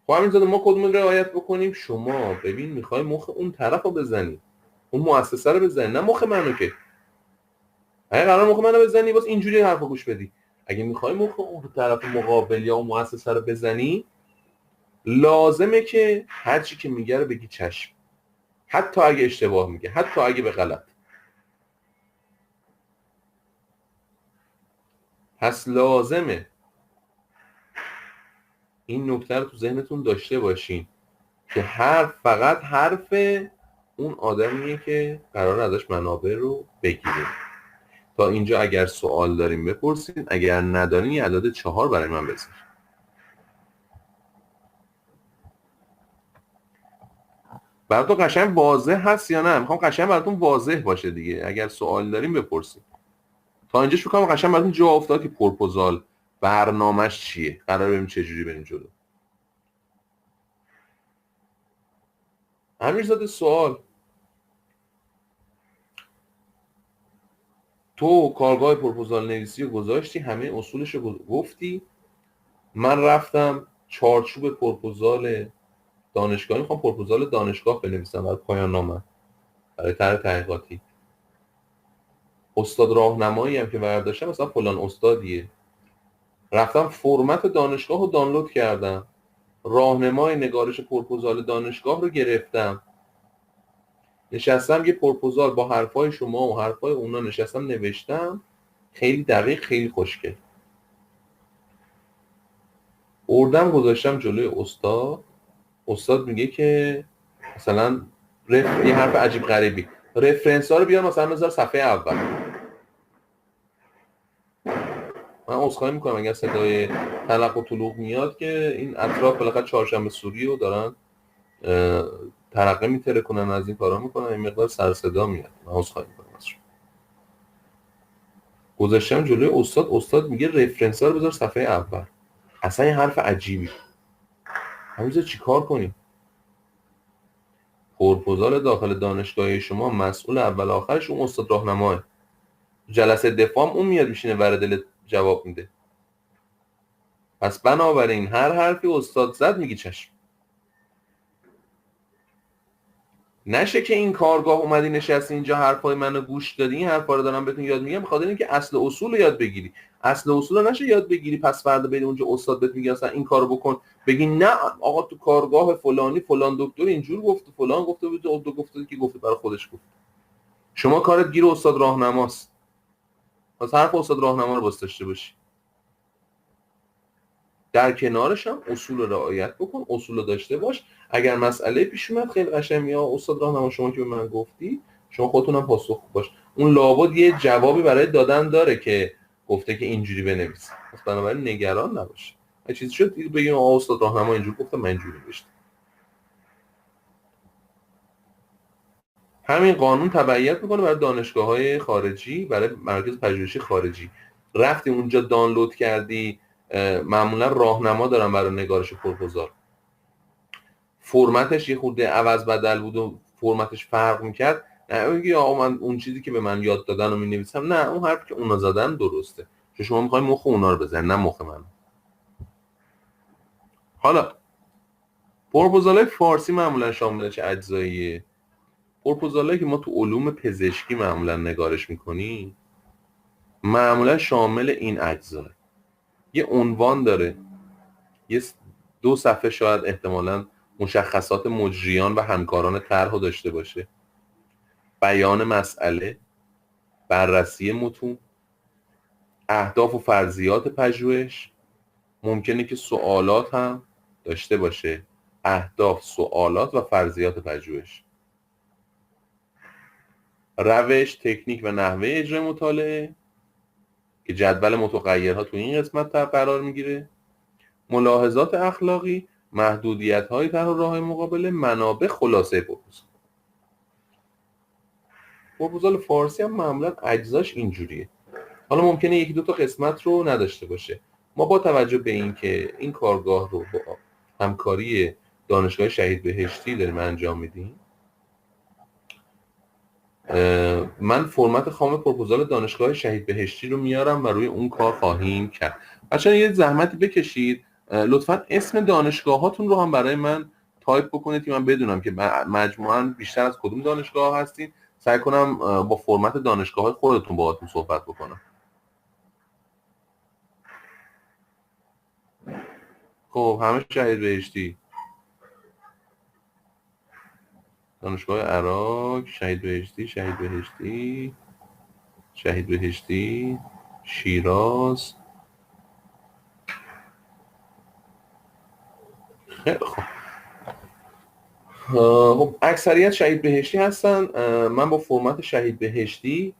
خب همین‌طور ما کدوم رعایت بکنیم؟ شما ببین میخوای مخ اون طرف رو بزنی، اون مؤسسه رو بزنی، نه مخ منو. که اگه قرار مخ منو بزنی واسه اینجوری حرفو گوش بدی. اگه میخوای مخ اون طرف مقابل یا اون مؤسسه رو بزنی، لازمه که هر چی که میگه رو بگی چشم، حتی اگه اشتباه میگه، حتی اگه به غلط. پس لازمه این نکته رو تو ذهنتون داشته باشین که فقط حرف اون آدمیه که قرار ازش منابع رو بگیریم. تا اینجا اگر سوال داریم بپرسین، اگر ندارین یه عدد 4 برای من بذار. براتون قشنگ واضح هست یا نه؟ میخوام قشنگ براتون واضح باشه دیگه. اگر سوال داریم بپرسین. تا اینجاش فکر کنم قشنگ براتون جا افتاد که پروپوزال برنامه‌اش چیه، قرار بریم چه جوری بریم جلو. امیرزاده سوال، تو کارگاه پروپوزال نویسی رو گذاشتی، همه اصولش رو گفتی، من رفتم چارچوب پروپوزال دانشگاهی میخوام پروپوزال دانشگاه بنویسم برای پایان نامه، برای طرح تحقیقاتی. استاد راهنمایی هم که برداشتم مثلا فلان استادیه، رفتم فرمت دانشگاه رو دانلود کردم، راهنمای نگارش پروپوزال دانشگاه رو گرفتم، نشستم یه پروپوزال با حرفای شما و حرفای اونا نشستم نوشتم، خیلی دقیق، خیلی خوشگل. اردم گذاشتم جلوی استاد. استاد میگه که مثلا یه حرف عجیب غریبی، رفرنس ها رو بیار مثلا بذار صفحه اول. من عذرخواهی میکنم اگر صدای تلق و طلوق میاد که این اطراف بالاخره چهارشنبه سوری رو دارن ترقه میتره کنن، از این کارا میکنن، این مقدار سر صدا میاد. من عذرخواهی میکنم ازش. گذاشتم جلوی استاد. استاد میگه رفرنس ها رو بذار صفحه اول. اصلا این حرف عجیبی. همینجا چیکار کنیم؟ پروپوزال داخل دانشگاه شما مسئول اول آخرش اون استاد راهنماه. جلسه دفاع اون میاد میشینه ور دل جواب میده. پس بنابراین هر حرفی استاد زد میگی چشم. نشه که این کارگاه اومدی نشستی اینجا حرفای منو گوش دادی، این حرفا رو دارم بهتون یاد میگم بخاطر اینکه اصل اصول رو یاد بگیری. اصل اصول رو نشه یاد بگیری پس فردا برید اونجا استاد بهت میگه مثلا این کارو بکن، بگی نه آقا تو کارگاه فلانی فلان دکتر اینجور گفت، فلان گفته بود، اون گفته که گفته برای خودش گفت. شما کارت گیر استاد راهنماست. پس حرف استاد راهنما رو باز داشته باشی. در کنارش هم اصول رعایت بکن، اصول داشته باش. اگر مسئله پیش اومد خیلی قشنگ یا استاد راهنما شما که به من گفتی شما خودتونم پاسخ باش. اون لابد یه جوابی برای دادن داره که گفته که اینجوری بنویس، پس بنابراین نگران نباش. هر چیزی شد بگیم آقا استاد راهنما اینجوری گفتم من اینجوری نوشتم. همین قانون تبعیت میکنه برای دانشگاه‌های خارجی، برای مراکز پژوهشی خارجی. رفتی اونجا دانلود کردی، معمولا راهنما دارن برای نگارش پروپوزال، فرمتش یه خورده عوض بدل بود و فرمتش فرق میکرد، نه میگی آقا من اون چیزی که به من یاد دادن رو مینویسم، نه اون حرفی که اونا زدن درسته، چون شما میخوای مخ اونا رو بزنی نه مخ من. حالا پروپوزال‌های فارسی معمولا شامل چه اجزاییه؟ پروپوزالایی که ما تو علوم پزشکی معمولا نگارش میکنیم معمولا شامل این اجزا. یه عنوان داره، یه 2 صفحه شاید احتمالاً مشخصات مجریان و همکاران طرح رو داشته باشه، بیان مسئله، بررسی متون، اهداف و فرضیات پژوهش، ممکنه که سوالات هم داشته باشه، اهداف، سوالات و فرضیات پژوهش، روش، تکنیک و نحوه اجرای مطالعه که جدول متغیرها تو این قسمت قرار میگیره، ملاحظات اخلاقی، محدودیت‌های طرح و راه مقابله، منابع، خلاصه پروپوزال. پروپوزال فارسی هم معمولا اجزاش اینجوریه. حالا ممکنه یکی دو تا قسمت رو نداشته باشه. ما با توجه به اینکه این کارگاه رو با همکاری دانشگاه شهید بهشتی داریم انجام میدیم، من فرمت خام پروپوزال دانشگاه شهید بهشتی رو میارم و روی اون کار خواهیم کرد. بچه‌ها یه زحمتی بکشید، لطفاً اسم دانشگاهاتون رو هم برای من تایپ بکنید که من بدونم که مجموعاً بیشتر از کدوم دانشگاه هستین. سعی کنم با فرمت دانشگاه خودتون باهاتون صحبت بکنم. خب همه شهید بهشتی، دانشگاه عراق، شهید بهشتی، شهید بهشتی، شهید بهشتی، شیراز. خیلی خب. خب اکثریت شهید بهشتی هستن. من با فرمت شهید بهشتی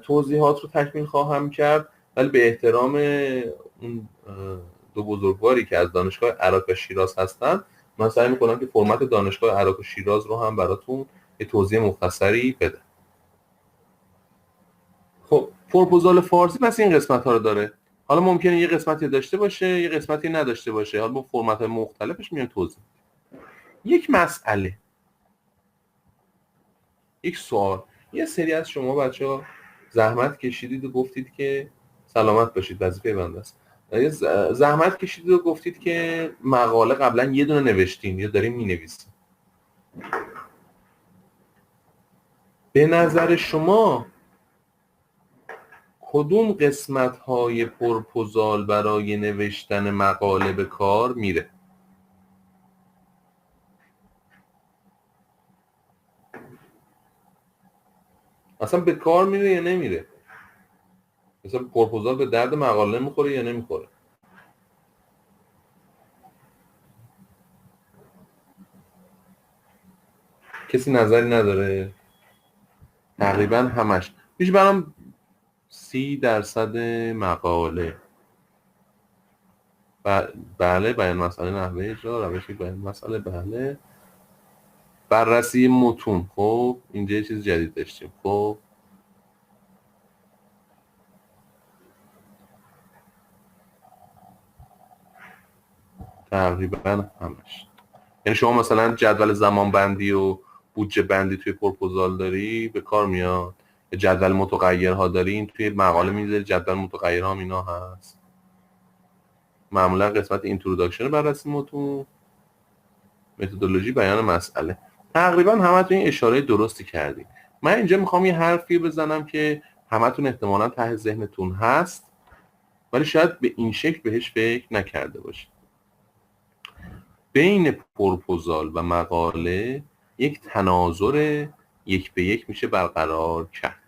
توضیحات رو تکمیل خواهم کرد، ولی به احترام اون 2 بزرگواری که از دانشگاه عراق و شیراز هستن من سعی میکنم که فرمت دانشگاه عراق و شیراز رو هم براتون یه توضیح مختصری بدم. خب پروپوزال فارسی پس این قسمت ها رو داره. حالا ممکنه یه قسمتی داشته باشه یه قسمتی نداشته باشه، حالا با فرمت مختلفش میام توضیح. یک مسئله، یک سوال. یه سری از شما بچه‌ها زحمت کشیدید و گفتید که سلامت باشید، وظیفه بنده است. زحمت کشیدید و گفتید که مقاله قبلا یه دونه نوشتین یا داریم می‌نویسیم. به نظر شما کدوم قسمت‌های پروپوزال برای نوشتن مقاله به کار میره؟ اصلا به کار میره یا نمیره؟ مثلا پروپوزال به درد مقاله میخوره یا نمیخوره؟ کسی نظری نداره؟ تقریبا همش میشه برام 30% مقاله. بله بیان مسئله، نحوه اجرا، روش بیان مسئله، بله بررسی متون. خب اینجا یه چیز جدید داشتیم. خب تقریبا همش. یعنی شما مثلا جدول زمان بندی و بودجه بندی توی پروپوزال داری به کار میاد، جدول متغیرها دارین توی مقاله میذاری، جدول متغیرها اینا هست. معمولا قسمت اینتروداکشن بررسی متون، متدولوژی بیان مسئله. تقریبا همتون این اشاره درستی کردید. من اینجا میخوام یه حرفی بزنم که همتون احتمالاً ته ذهنتون هست ولی شاید به این شکل بهش فکر نکرده باشید. بین پروپوزال و مقاله یک تناظر 1 به 1 میشه برقرار کرد.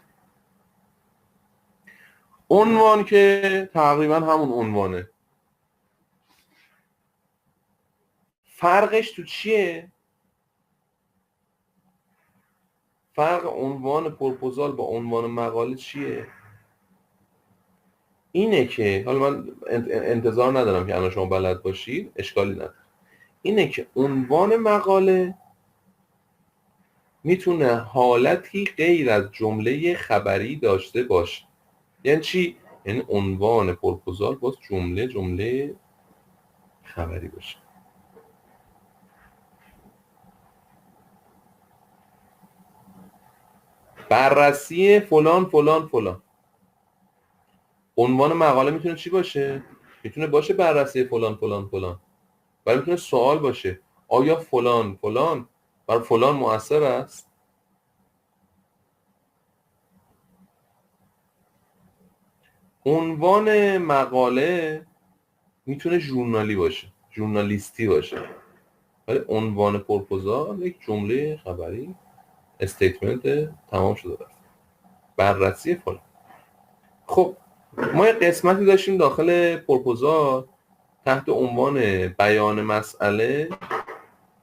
عنوان که تقریبا همون عنوانه، فرقش تو چیه؟ فرق عنوان پروپوزال با عنوان مقاله چیه؟ اینه که حالا من انتظار ندارم که الان شما بلد باشید، اشکالی نداره. اینه که عنوان مقاله میتونه حالتی غیر از جمله خبری داشته باشه. یعنی چی؟ یعنی عنوان پروپوزال باز جمله خبری باشه. بررسی فلان فلان فلان. عنوان مقاله میتونه چی باشه؟ میتونه باشه بررسی فلان فلان فلان، ولی میتونه سوال باشه آیا فلان فلان بر فلان مؤثر است؟ عنوان مقاله میتونه ژورنالی باشه، ژورنالیستی باشه، ولی عنوان پروپوزال یک جمله خبری، استیتمنت تمام شده است، بررسی فلان. خب ما یه قسمتی داشتیم داخل پروپوزال تحت عنوان بیان مسئله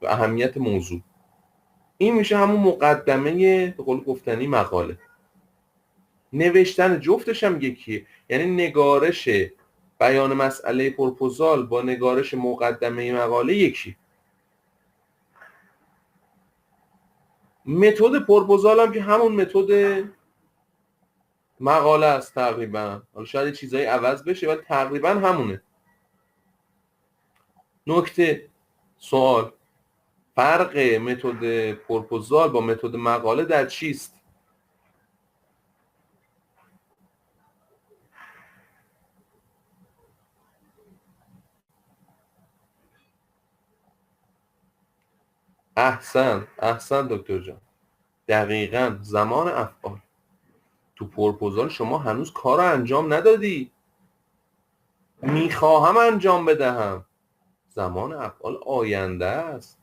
و اهمیت موضوع. این میشه همون مقدمه به قول گفتنی مقاله. نوشتن جفتش هم یکیه، یعنی نگارش بیان مسئله پروپوزال با نگارش مقدمه مقاله یکی. متد پروپوزال هم که همون متد مقاله است تقریبا، حالا شاید چیزایی عوض بشه ولی تقریبا همونه. نکته، سوال، فرق متد پروپوزال با متد مقاله در چیست؟ احسن دکتر جان، دقیقاً زمان افعال. تو پروپوزال شما هنوز کار رو انجام ندادی، میخواهم انجام بدهم، زمان افعال آینده است.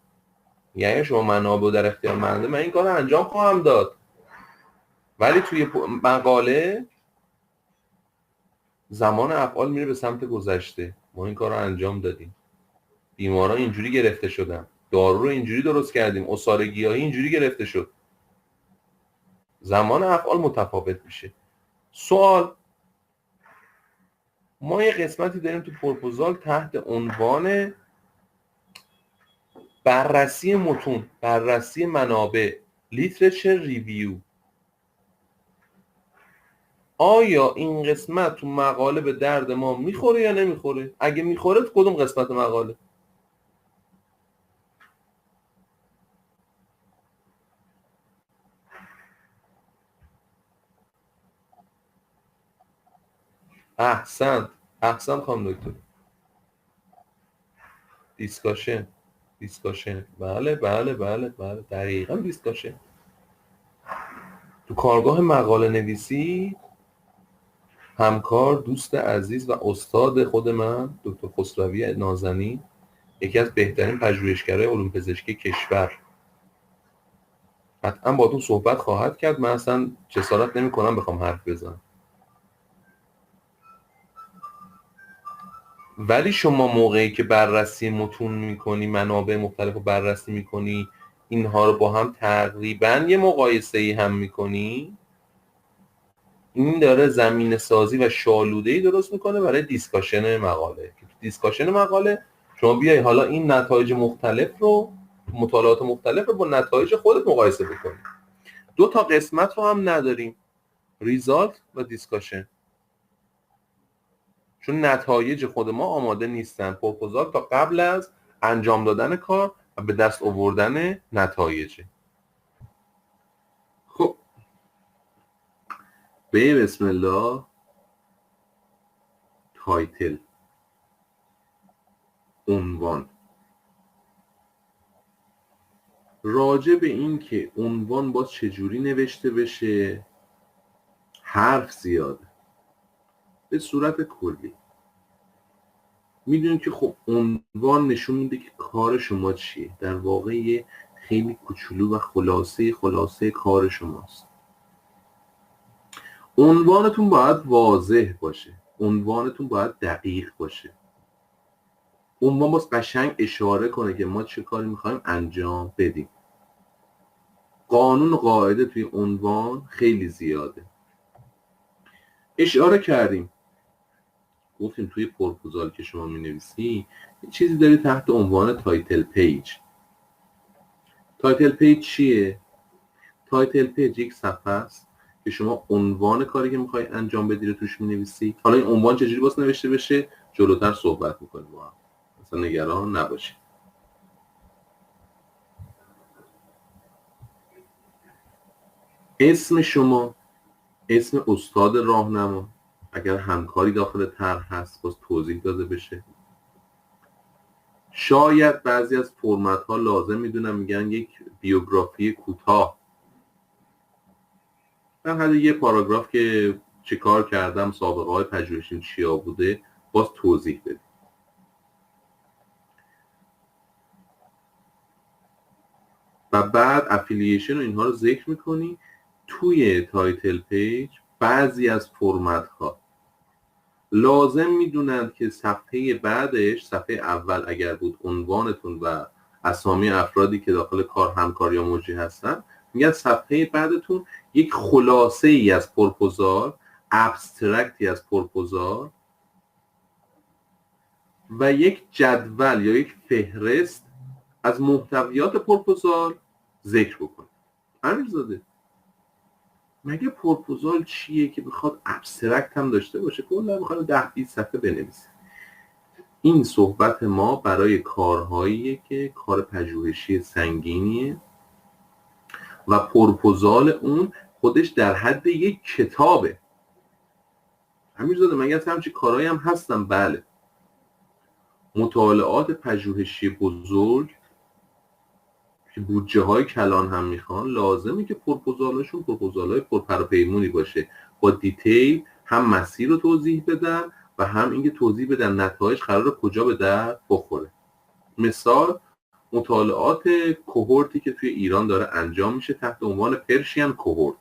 یعنی شما منابع در اختیار منده، من این کار رو انجام خواهم داد. ولی توی مقاله زمان افعال میره به سمت گذشته، ما این کار رو انجام دادیم، بیماران اینجوری گرفته شدن، دارو رو اینجوری درست کردیم، عصاره گیاهی اینجوری گرفته شد. زمان افعال متفاوت میشه. سوال، ما یه قسمتی داریم تو پروپوزال تحت عنوان بررسی متون، بررسی منابع، لیترچر ریویو. آیا این قسمت تو مقاله به درد ما میخوره یا نمیخوره؟ اگه میخوره تو کدوم قسمت مقاله؟ احسنت خانم دکتر. دیسکاشن بله دقیقاً دیسکاشن. تو کارگاه مقاله نویسی همکار، دوست عزیز و استاد خود من دکتر خسروی نازنین، یکی از بهترین پژوهشگرای علوم پزشکی کشور، قطعا باهاتون صحبت خواهد کرد. من اصلا جسارت نمی‌کنم بخوام حرف بزنم. ولی شما موقعی که بررسی متون میکنی، منابع مختلف رو بررسی میکنی، اینها رو با هم تقریبا یه مقایسه‌ای هم میکنی، این داره زمین سازی و شالوده‌ای درست میکنه برای دیسکاشن مقاله. دیسکاشن مقاله شما بیای حالا این نتایج مختلف رو، مطالعات مختلف رو با نتایج خودت مقایسه بکنی. 2 تا قسمت رو هم نداریم، ریزالت و دیسکاشن، چون نتایج خود ما آماده نیستن. پروپوزال تا قبل از انجام دادن کار و به دست آوردن نتایج. خب به بسم الله. تایتل، عنوان. راجع به این که عنوان باز چجوری نوشته بشه حرف زیاده. به صورت کلی میدونید که خب عنوان نشون میده که کار شما چیه، در واقع یه خیلی کوچولو و خلاصه کار شماست. عنوانتون باید واضح باشه، عنوانتون باید دقیق باشه. عنوان باز قشنگ اشاره کنه که ما چه کاری میخوایم انجام بدیم. قانون و قاعده توی عنوان خیلی زیاده. اشاره کردیم گفتیم توی پروپوزال که شما مینویسی یه چیزی داری تحت عنوان تایتل پیج. تایتل پیج چیه؟ تایتل پیج یک صفحه است که شما عنوان کاری که میخوای انجام بدی رو توش مینویسی. حالا این عنوان چجوری باز نوشته بشه جلوتر صحبت میکنیم با هم، مثلا نگران نباشید. اسم شما، اسم استاد راهنما، اگر همکاری داخل طرح هست باز توضیح داده بشه. شاید بعضی از فرمت ها لازم میدونم میگن یک بیوگرافی کوتاه در حد یه پاراگراف که چه کار کردم، سابقه های پژوهشیم چیا بوده، باز توضیح بدید. و بعد افیلیشن و اینها رو ذکر میکنی. توی تایتل پیج بعضی از فرمت ها لازم میدونند که صفحه بعدش، صفحه اول اگر بود عنوانتون و اسامی افرادی که داخل کار همکار یا مجری هستن، میگن صفحه بعدتون یک خلاصه ای از پروپوزال، ابسترکتی از پروپوزال و یک جدول یا یک فهرست از محتویات پروپوزال ذکر بکنه. امیرزاده مگه پروپوزال چیه که بخواد ابسترکت هم داشته باشه؟ کلا میخواد 10-20 صفحه بنویسه. این صحبت ما برای کارهاییه که کار پژوهشی سنگینیه و پروپوزال اون خودش در حد یک کتابه. امیرزاده مگه همچین کارهایی هم هستن؟ بله. مطالعات پژوهشی بزرگ که بودجه های کلان هم میخوان، لازمه که پروپوزالشون پروپوزال های پرپراپیمونی باشه، با دیتیل هم مسیر رو توضیح بدن و هم اینکه توضیح بدن نتایج قراره کجا به در بخوره. مثال مطالعات کوهورتی که توی ایران داره انجام میشه تحت عنوان پرشین کوهورت.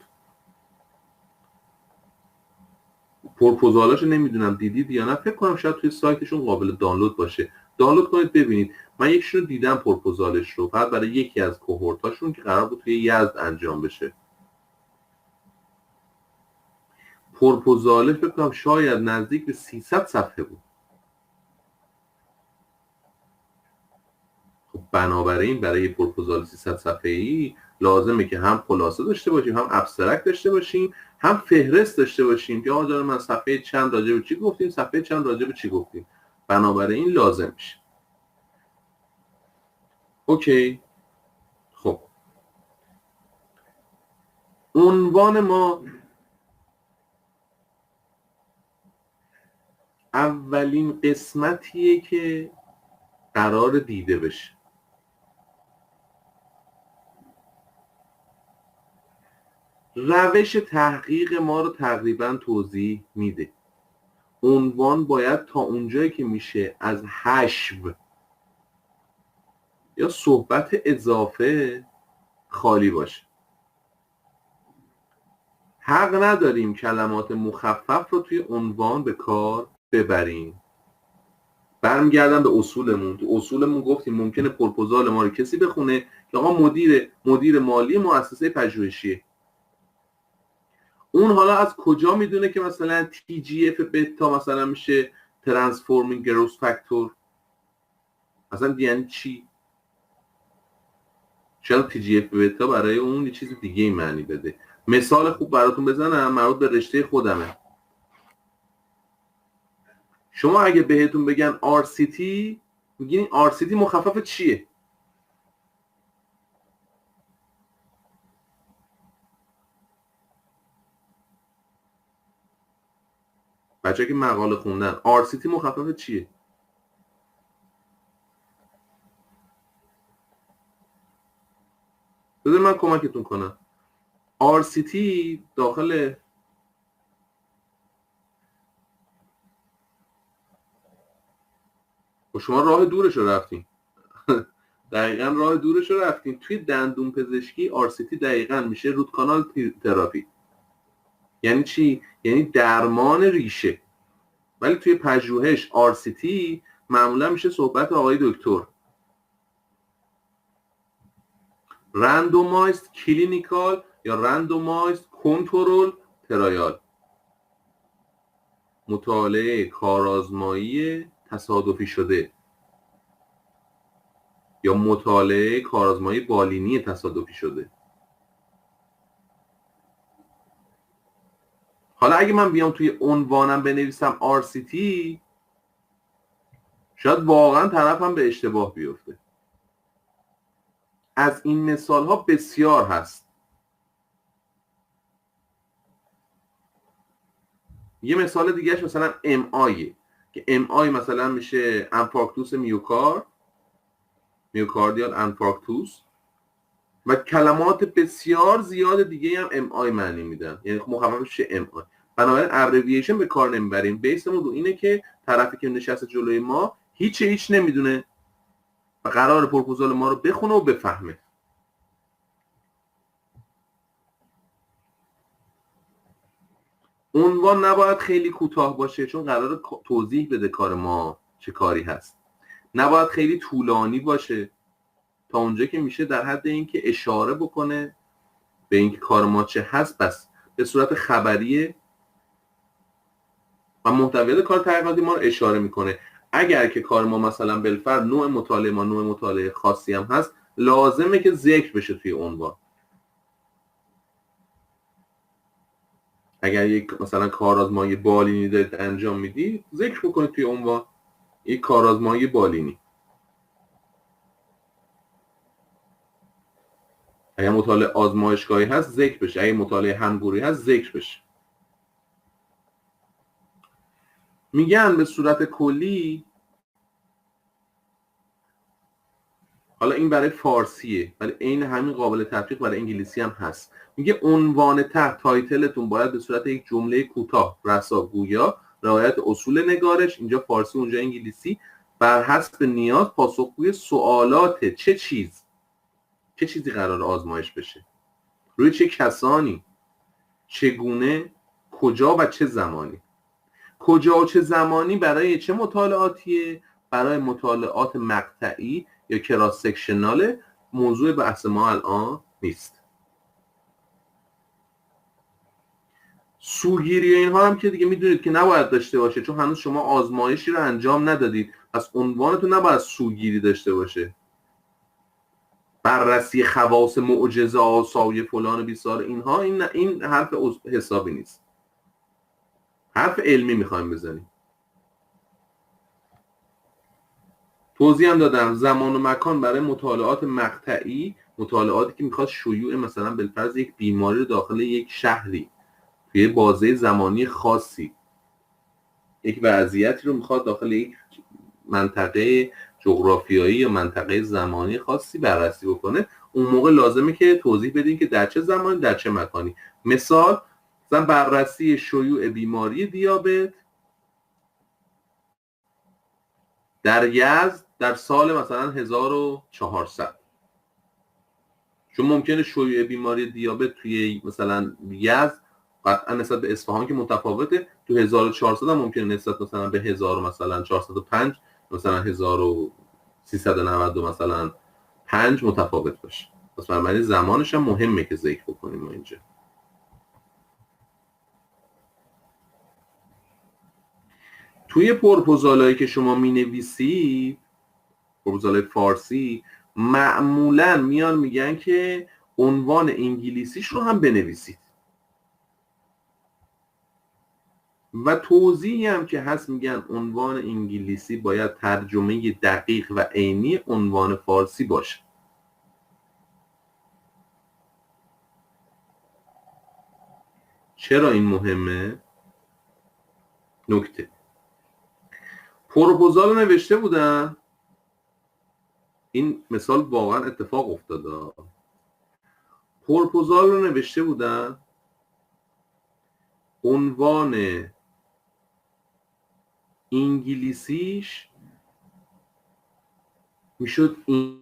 پروپوزالاشو نمیدونم دیدید یا نه، فکر کنم شاید توی سایتشون قابل دانلود باشه. دانلود کنید ببینید. من یکیشون رو دیدم پروپوزالش رو، بعد برای یکی از کوهورتاشون که قرار بود توی یزد انجام بشه. پروپوزالش فکر کنم شاید نزدیک به 300 صفحه بود. خب بنابراین برای پروپوزال 300 صفحه‌ای لازمه که هم خلاصه داشته باشیم، هم ابسترکت داشته باشیم، هم فهرست داشته باشیم که آقا من صفحه چند راجع به چی گفتیم، صفحه چند راجع به چی گفتیم. بنابراین لازم میشه. اوکی. خب عنوان ما اولین قسمتیه که قرار دیده بشه. روش تحقیق ما رو تقریبا توضیح میده. عنوان باید تا اونجایی که میشه از حشو یا صحبت اضافه خالی باشه. حق نداریم کلمات مخفف رو توی عنوان به کار ببریم. برمیگردم به اصولمون. تو اصولمون گفتیم ممکنه پروپوزال ما رو کسی بخونه که آقا مدیر مالی مؤسسه پژوهشیه. اون حالا از کجا میدونه که مثلا TGF بتا مثلا میشه ترانسفورمینگ گروث فاکتور؟ مثلا یعنی چی؟ شاید TGF بتا برای اون یه چیز دیگه معنی بده. مثال خوب براتون بزنم، مربوط به رشته خودمه. شما اگه بهتون بگن RCT میگین RCT مخفف چیه؟ بچه که مقاله خوندن RCT مخفف چیه؟ بذار من کمکتون کنم. RCT داخل شما راه دورش رو رفتین. دقیقا راه دورش رو رفتین. توی دندون پزشکی RCT دقیقا میشه روت کانال تراپی. یعنی چی؟ یعنی درمان ریشه. ولی توی پژوهش RCT معمولا میشه صحبت آقای دکتر. رندومایزد کلینیکال یا رندومایزد کنترل ترایال، مطالعه کارآزمایی تصادفی شده یا مطالعه کارآزمایی بالینی تصادفی شده. حالا اگه من بیام توی عنوانم بنویسم RCT، شاید واقعا طرفم به اشتباه بیفته. از این مثال ها بسیار هست. یه مثال دیگهش مثلا MI که MI مثلا میشه انفارکتوس میوکاردیال انفارکتوس و کلمات بسیار زیاد دیگه هم MI معنی میدن، یعنی مخففش میشه MI. بنابراین ابریویشن به کار نمیبریم، بیسمون رو اینه که طرفی که نشسته جلوی ما هیچ نمیدونه و قرار پروپوزال ما رو بخونه و بفهمه. عنوان نباید خیلی کوتاه باشه چون قرار توضیح بده کار ما چه کاری هست. نباید خیلی طولانی باشه تا اونجا که میشه در حد اینکه اشاره بکنه به اینکه کار ما چه هست، بس به صورت خبریه و محتویات کار تحقیقاتی ما رو اشاره میکنه. اگر که کار ما مثلا بالفرض نوع مطالعه ما نوع مطالعه خاصی هم هست، لازمه که ذکر بشه توی عنوان. اگر یک مثلا کارآزمایی بالینی دارید انجام میدید، ذکر بکنید توی عنوان یک کارآزمایی بالینی. اگر مطالعه آزمایشگاهی هست ذکر بشه، اگر مطالعه همگروهی هست ذکر بشه. میگن به صورت کلی، حالا این برای فارسیه ولی عین همین قابل تطبیق برای انگلیسی هم هست. میگه عنوان تایتلتون باید به صورت یک جمله کوتاه رساگویا، رعایت اصول نگارش، اینجا فارسی اونجا انگلیسی، بر حسب نیاز پاسخگوی سوالات چه چیزی قرار آزمایش بشه، روی چه کسانی، چگونه، کجا و چه زمانی. کجا و چه زمانی برای چه مطالعاتیه؟ برای مطالعات مقطعی یا کراس سکشناله، موضوع بحث ما الان نیست. سوگیری اینها هم که دیگه میدونید که نباید داشته باشه چون هنوز شما آزمایشی رو انجام ندادید، پس عنوانتون نباید سوگیری داشته باشه. بررسی خواص معجزه آسای فلان بیسار اینها، این حرف حسابی نیست، حرف علمی میخوایم بزنیم. توضیح هم دادم زمان و مکان برای مطالعات مقطعی، مطالعاتی که میخواد شیوع مثلا بالفرض یک بیماری رو داخل یک شهری توی بازه زمانی خاصی، یک وضعیتی رو میخواد داخل یک منطقه جغرافیایی یا منطقه زمانی خاصی بررسی بکنه، اون موقع لازمه که توضیح بدین که در چه زمانی در چه مکانی. مثال مثلا بررسی شیوع بیماری دیابت در یزد در سال مثلا 1400، چون ممکنه شیوع بیماری دیابت توی مثلا یزد قطعا نسبت به اصفهان که متفاوته، تو 1400 هم ممکنه نسبت مثلا به 1000 مثلا 405 مثلا 1390 مثلا 5 متفاوت باشه. پس بنابراین زمانش هم مهمه که ذکر بکنیم ما اینجا. توی پروپوزالایی که شما مینویسید، پروپوزالای فارسی، معمولا میان میگن که عنوان انگلیسیش رو هم بنویسید و توضیحی هم که هست میگن عنوان انگلیسی باید ترجمه دقیق و عینی عنوان فارسی باشه. چرا این مهمه؟ نکته، پروپوزال رو نوشته بودن، این مثال واقعا اتفاق افتاده، پروپوزال رو نوشته بودن، عنوان انگلیسیش میشد عنوان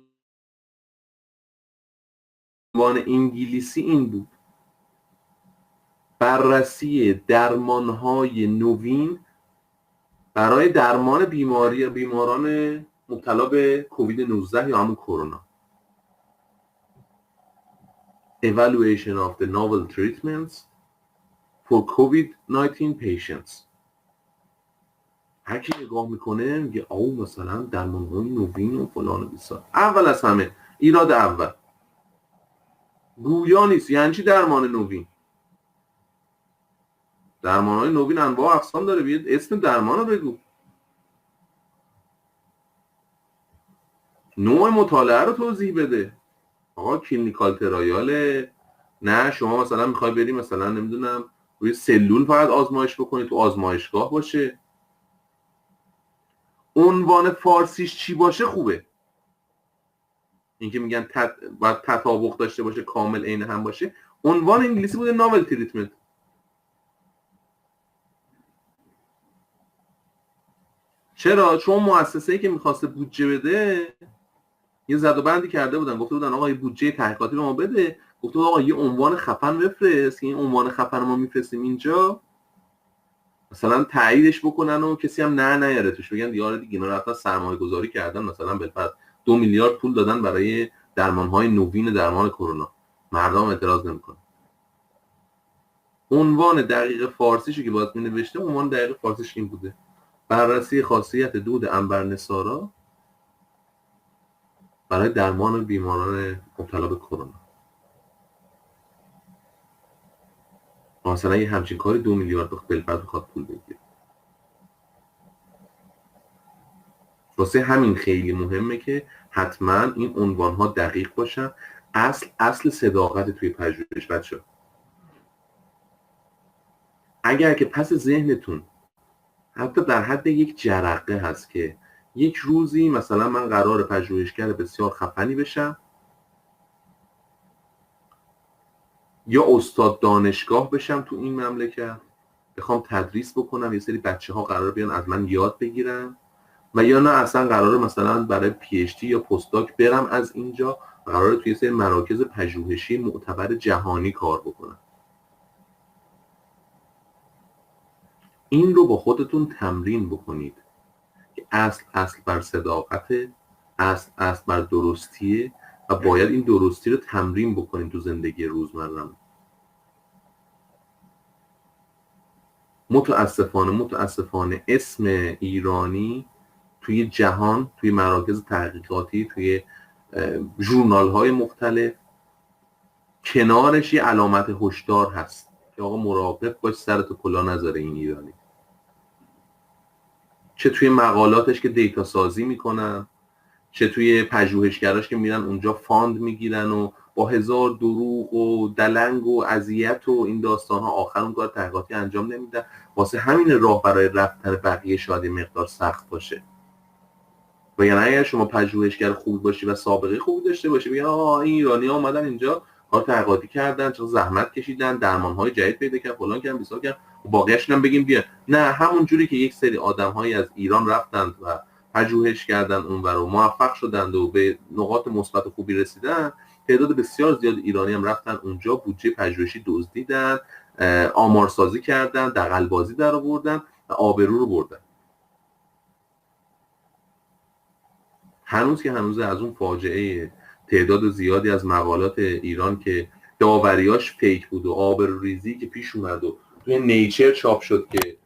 انگلیسی این بود: بررسی درمانهای نوین برای درمان بیماران مبتلا به کووید 19 یا همون کرونا. Evaluation of the novel treatments for COVID-19 patients. هر کی نگاه میکنه میگه آو مثلا درمان‌های نوین و فلان و بیسار. اول از همه ایراد اول گویا نیست. یعنی چی درمان نوین؟ درمان‌های نوین انواع و اقسام داره. بیاد اسم درمان رو بگو، نوع مطالعه رو توضیح بده. آقا کلینیکال ترایاله، نه شما مثلا میخوای بری مثلا نمیدونم روی سلول فقط آزمایش بکنی، تو آزمایشگاه باشه. عنوان فارسیش چی باشه خوبه. اینکه میگن باید تطابق داشته باشه، کامل عین هم باشه. عنوان انگلیسی بوده ناول تریتمنت. چرا؟ چون مؤسسه‌ای که میخواسته بودجه بده یه زد و بندی کرده بودن، گفته بودن آقا یه بودجه تحقیقاتی به ما بده. گفته آقا یه عنوان خفن بفرست که این عنوان خفن ما میفرستیم اینجا، مثلا تاییدش بکنن و کسی هم نه نیاره توش، بگن دیگه دیگه اینا رفتن سرمایه گذاری کردن، مثلا بالفرض 2 میلیارد پول دادن برای درمان‌های نوین درمان کرونا، مردم اعتراض نمیکنن. عنوان دقیق فارسیشو که باید می‌نوشته، عنوان دقیق فارسیش این بوده: بررسی خاصیت دود عنبرنثارا برای درمان بیماران مبتلا به کرونا. مثلا یه همچین کاری 2 میلیارد بالفرض بخواد پول بگیره. واسه همین خیلی مهمه که حتما این عنوان‌ها دقیق باشن. اصل صداقت توی پژوهش بچه‌ها. اگر که پس ذهنتون حتی در حد یک جرقه هست که یک روزی مثلا من قرار پژوهشگر بسیار خفنی بشم یا استاد دانشگاه بشم تو این مملکت، بخوام تدریس بکنم، یه سری بچه‌ها قرار بیان از من یاد بگیرن، و یا نه اصلا قراره مثلا برای پی اچ دی یا پستاک برم از اینجا، قراره توی سری مراکز پژوهشی معتبر جهانی کار بکنم. این رو با خودتون تمرین بکنید که اصل بر صداقت، اصل بر درستیه و باید این درستی رو تمرین بکنید تو زندگی روزمره. متاسفانه اسم ایرانی توی جهان، توی مراکز تحقیقاتی، توی ژورنال های مختلف، کنارش یه علامت هشدار هست که آقا مراقب باش سرتو کلا نذاره این ایرانی. چه توی مقالاتش که دیتا سازی میکنن، چه توی پژوهشگراش که میرن اونجا فاند میگیرن و با هزار دروغ و دلنگ و اذیت و این داستان ها آخر اون کار تحقیقاتی انجام نمیدن. واسه همین راه برای رفتن بقیه شاید مقدار سخت باشه. و یعنی اگر شما پژوهشگر خوب باشی و سابقه خوب داشته باشی، بگن آقا این ایرانی ها اومدن اینجا کار تحقیقاتی کردن، چرا زحمت کشیدن، درمان‌های جدید پیدا کردن، فلان کردن، بیسار کردن، باقیش هم بگیم بیا. نه، همون جوری که یک سری آدم‌هایی از ایران رفتند و پژوهش کردن اونور و موفق شدند و به نقاط مثبت خوبی رسیدن، تعداد بسیار زیاد ایرانی هم رفتن اونجا، بودجه پژوهشی دزدیدن، آمارسازی کردن، دغل‌بازی در آوردن و آبرو رو بردن. هنوز از اون فاجعه تعداد زیادی از مقالات ایران که داوریاش فیک بود و آبروریزی که پیش اومد و توی نیچر چاپ شد که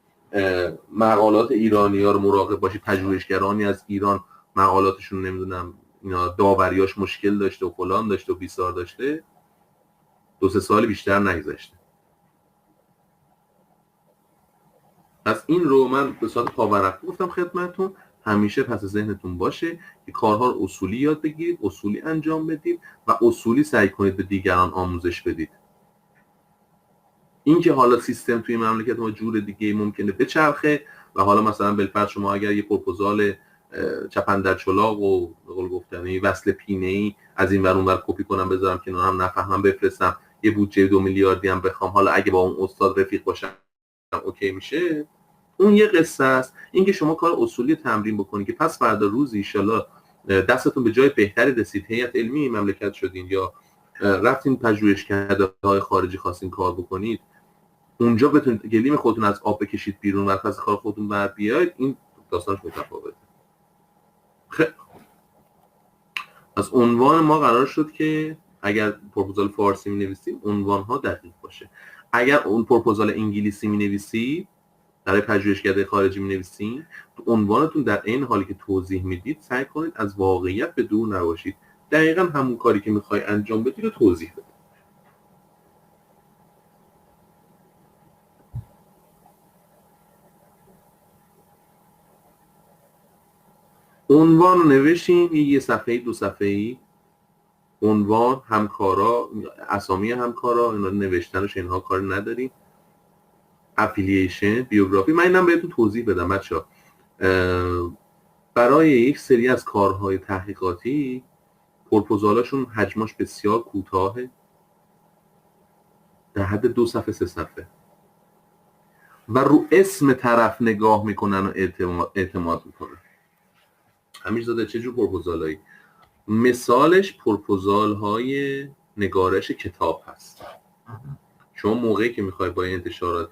مقالات ایرانی‌ها رو مراقب باشید، پژوهشگرانی از ایران مقالاتشون نمیدونم اینا داوریاش مشکل داشته و فلان داشته و بیسار داشته، 2-3 سال بیشتر نگذشته. از این رو من به صورت پاورقی گفتم خدمتتون، همیشه پس ذهنتون باشه که کارها رو اصولی یاد بگیرید، اصولی انجام بدید و اصولی سعی کنید به دیگران آموزش بدید. این که حالا سیستم توی مملکت ما جور دیگه ممکنه بچرخه و حالا مثلا بالفرض شما اگر یه پروپوزال چپندر چلاق و به قول گفتنی وصل پینه‌ای از این ور اون ور کپی کنم بذارم کنار هم نفهمم بفرستم، یه بودجه 2 میلیاردی هم بخوام، حالا اگه با اون استاد رفیق باشم اوکی میشه، اون یه قصه است. این که شما کار اصولی تمرین بکنید که پس فردا روز ان شاءالله دستتون به جای بهتری رسید، هیئت علمی مملکت شدین یا رفتین پژوهشگرهای خارجی خواستین کار بکنید، اونجا بتونید گلیم خودتون از آب بکشید بیرون و از کار خودتون بر بیاید، این داستانش متفاوته. خیلی از عنوان ما قرار شد که اگر پروپوزال فارسی می‌نویسیم عنوان ها دقیق باشه. اگر اون پروپوزال انگلیسی می‌نویسید، برای پژوهشگرای خارجی می‌نویسین، تو عنوانتون در این حالی که توضیح میدید سعی کنید از واقعیت به دور نباشید. دقیقاً همون کاری که می‌خوای انجام بدی رو توضیح بده. عنوان رو نوشین، یه صفحه‌ای 2 صفحه‌ای، عنوان، همکارا، اسامی همکارا، اینا نوشتنش اینها کار نداریم. افیلیشن، بیوگرافی. من اینم بهتون توضیح بدم بچه‌ها. برای یک سری از کارهای تحقیقاتی پروپوزالاشون حجمش بسیار کوتاهه، در حد 2 صفحه 3 صفحه، و رو اسم طرف نگاه میکنن و اعتماد میکنن. همین زاده چه جور پروپوزالایی؟ مثالش پروپوزال های نگارش کتاب هست. شما موقعی که میخوای با انتشارات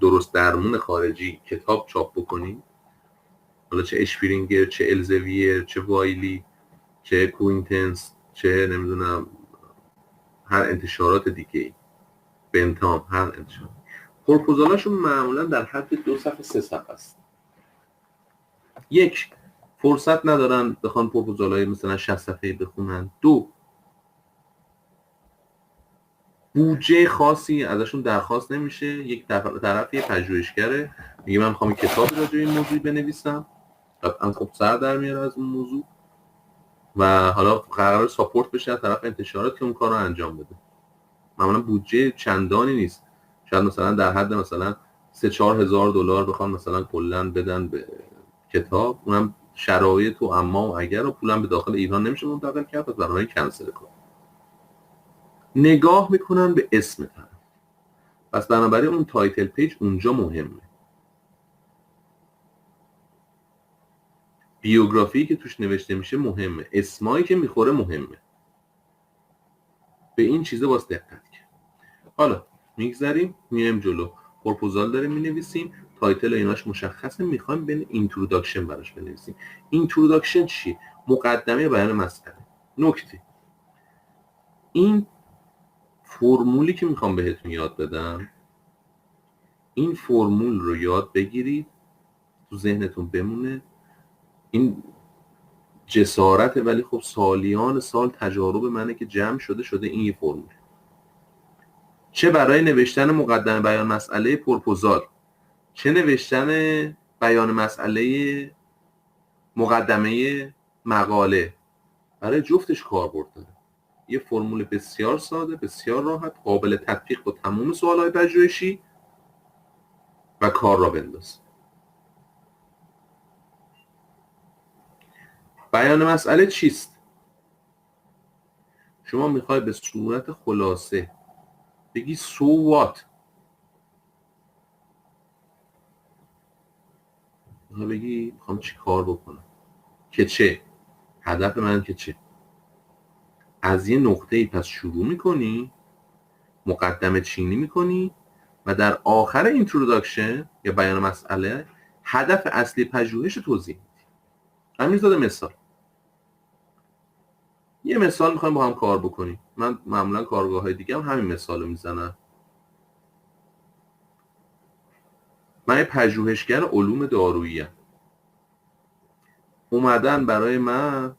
درست درمون خارجی کتاب چاپ بکنی، حالا چه اشپرینگر، چه الزویر، چه وایلی، چه کوینتنس، چه نمیدونم هر انتشارات دیگه، بنتام، هر انتشار، پروپوزالاشون معمولا در حد 2 صفحه 3 صفحه است. یک، فرصت ندارن بخوان پروپوزالای مثلا 60 صفحه‌ای بخونن. دو، بودجه خاصی ازشون درخواست نمیشه. یک طرف یه پژوهشگره میگه من میخوام کتابی راجع به این موضوع بنویسم، قطعا خب سر در میاره از اون موضوع و حالا قرار ساپورت بشه از طرف انتشارات که اون کار رو انجام بده. معمولا بودجه چندانی نیست، شاید مثلا در حد مثلا 3-4 هزار دلار بخوان مثلا کلا بدن به کتاب، اونم شرایط و اما و اگر و پولم به داخل ایران نمیشه منتقل کرد، پس برای کنسل کن. نگاه میکنن به اسم طرف، پس بنابراین اون تایتل پیج اونجا مهمه. بیوگرافی که توش نوشته میشه مهمه، اسمایی که میخوره مهمه. به این چیزا باز دقت کرد. حالا میگذریم میایم جلو. پروپوزال داریم مینویسیم، تایتل ایناش مشخصه، میخوایم بین اینتروداکشن براش بنویسیم. اینتروداکشن چی؟ مقدمه بیان مسئله. نکته، این فرمولی که میخوام بهتون یاد بدم، این فرمول رو یاد بگیرید، تو ذهنتون بمونه. این جسارت، ولی خب سالیان سال تجارب منه که جمع شده این یه فرمول. چه برای نوشتن مقدمه بیان مسئله پروپوزال، چه نوشتن بیان مسئله مقدمه مقاله، برای جفتش کاربرد داره. یه فرمول بسیار ساده، بسیار راحت، قابل تطبیق با تمام سوالهای پژوهشی و کار را بنداز. بیان مسئله چیست؟ شما میخوای به صورت خلاصه بگی so what، میخوای بگی میخوام چی کار بکنم، که چه، هدف من که چه. از یه نقطه‌ای پس شروع میکنی، مقدمه چینی میکنی و در آخر اینتروداکشن یا بیان مسئله هدف اصلی پژوهش توضیح میدی. همین زاده مثال، یه مثال میخوایم با هم کار بکنیم. من معمولا کارگاه‌های دیگه هم همین مثال رو میزنم. من یه پژوهشگر علوم دارویی ام. اومدن برای من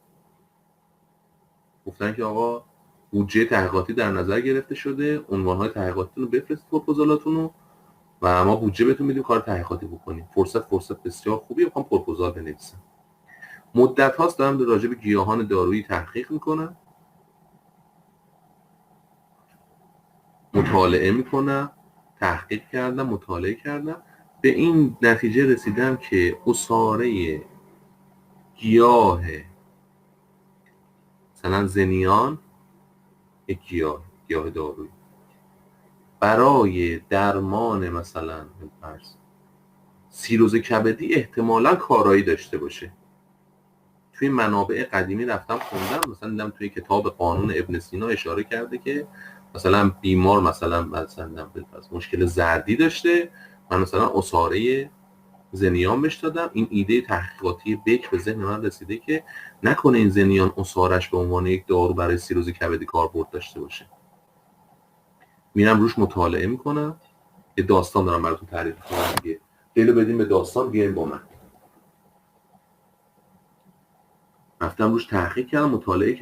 گفتن که آقا بودجه تحقیقاتی در نظر گرفته شده، عنوان‌های تحقیقاتیتون رو بفرستید، پروپوزالاتون رو، و ما بودجه بهتون میدیم کار تحقیقاتی بکنیم. فرصت بسیار خوبیه، میخوام پروپوزال بنویسم. مدت هاست دارم راجع به گیاهان دارویی تحقیق میکنم، مطالعه میکنم، تحقیق کردم، مطالعه کردم، به این نتیجه رسیدم که عصاره گیاه مثلا زنیان، یک گیاه دارویی، برای درمان مثلا سیروز کبدی احتمالاً کارایی داشته باشه. توی منابع قدیمی رفتم خوندم، مثلا دیدم توی کتاب قانون ابن سینا اشاره کرده که مثلا بیمار مثلا مشکل زردی داشته، من مثلا عصاره زنیان بهش دادم. این ایده تحقیقاتی بک به ذهن من رسیده که نکنه این زنیان عصارش به عنوان یک دارو برای سیروز کبدی کاربرد داشته باشه. میرم روش مطالعه میکنم، یه داستان دارم براتون تعریف میکنم دیگه، دلو بدین به داستان، بیاین با من. رفتم روش تحقیق کردم، مطالعه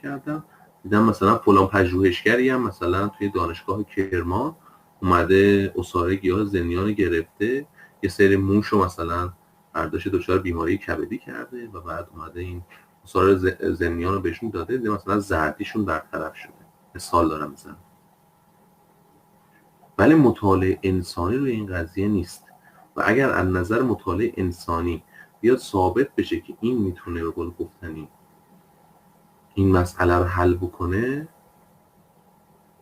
کردم، دیدم مثلا فلان پژوهشگری هم مثلا توی دانشگاه کرمان اومده عصاره گیاه زنیان گرفته، یه سری موشو مثلا برداشت دچار بیماری کبدی کرده و بعد اومده این عصاره زنیان رو بهشون داده، دیدم مثلا زردیشون برطرف شده. مثال دارم میزنم. ولی مطالعه انسانی روی این قضیه نیست و اگر از نظر مطالعه انسانی بیاد ثابت بشه که این میتونه به قول گفتنی این مسئله رو حل بکنه،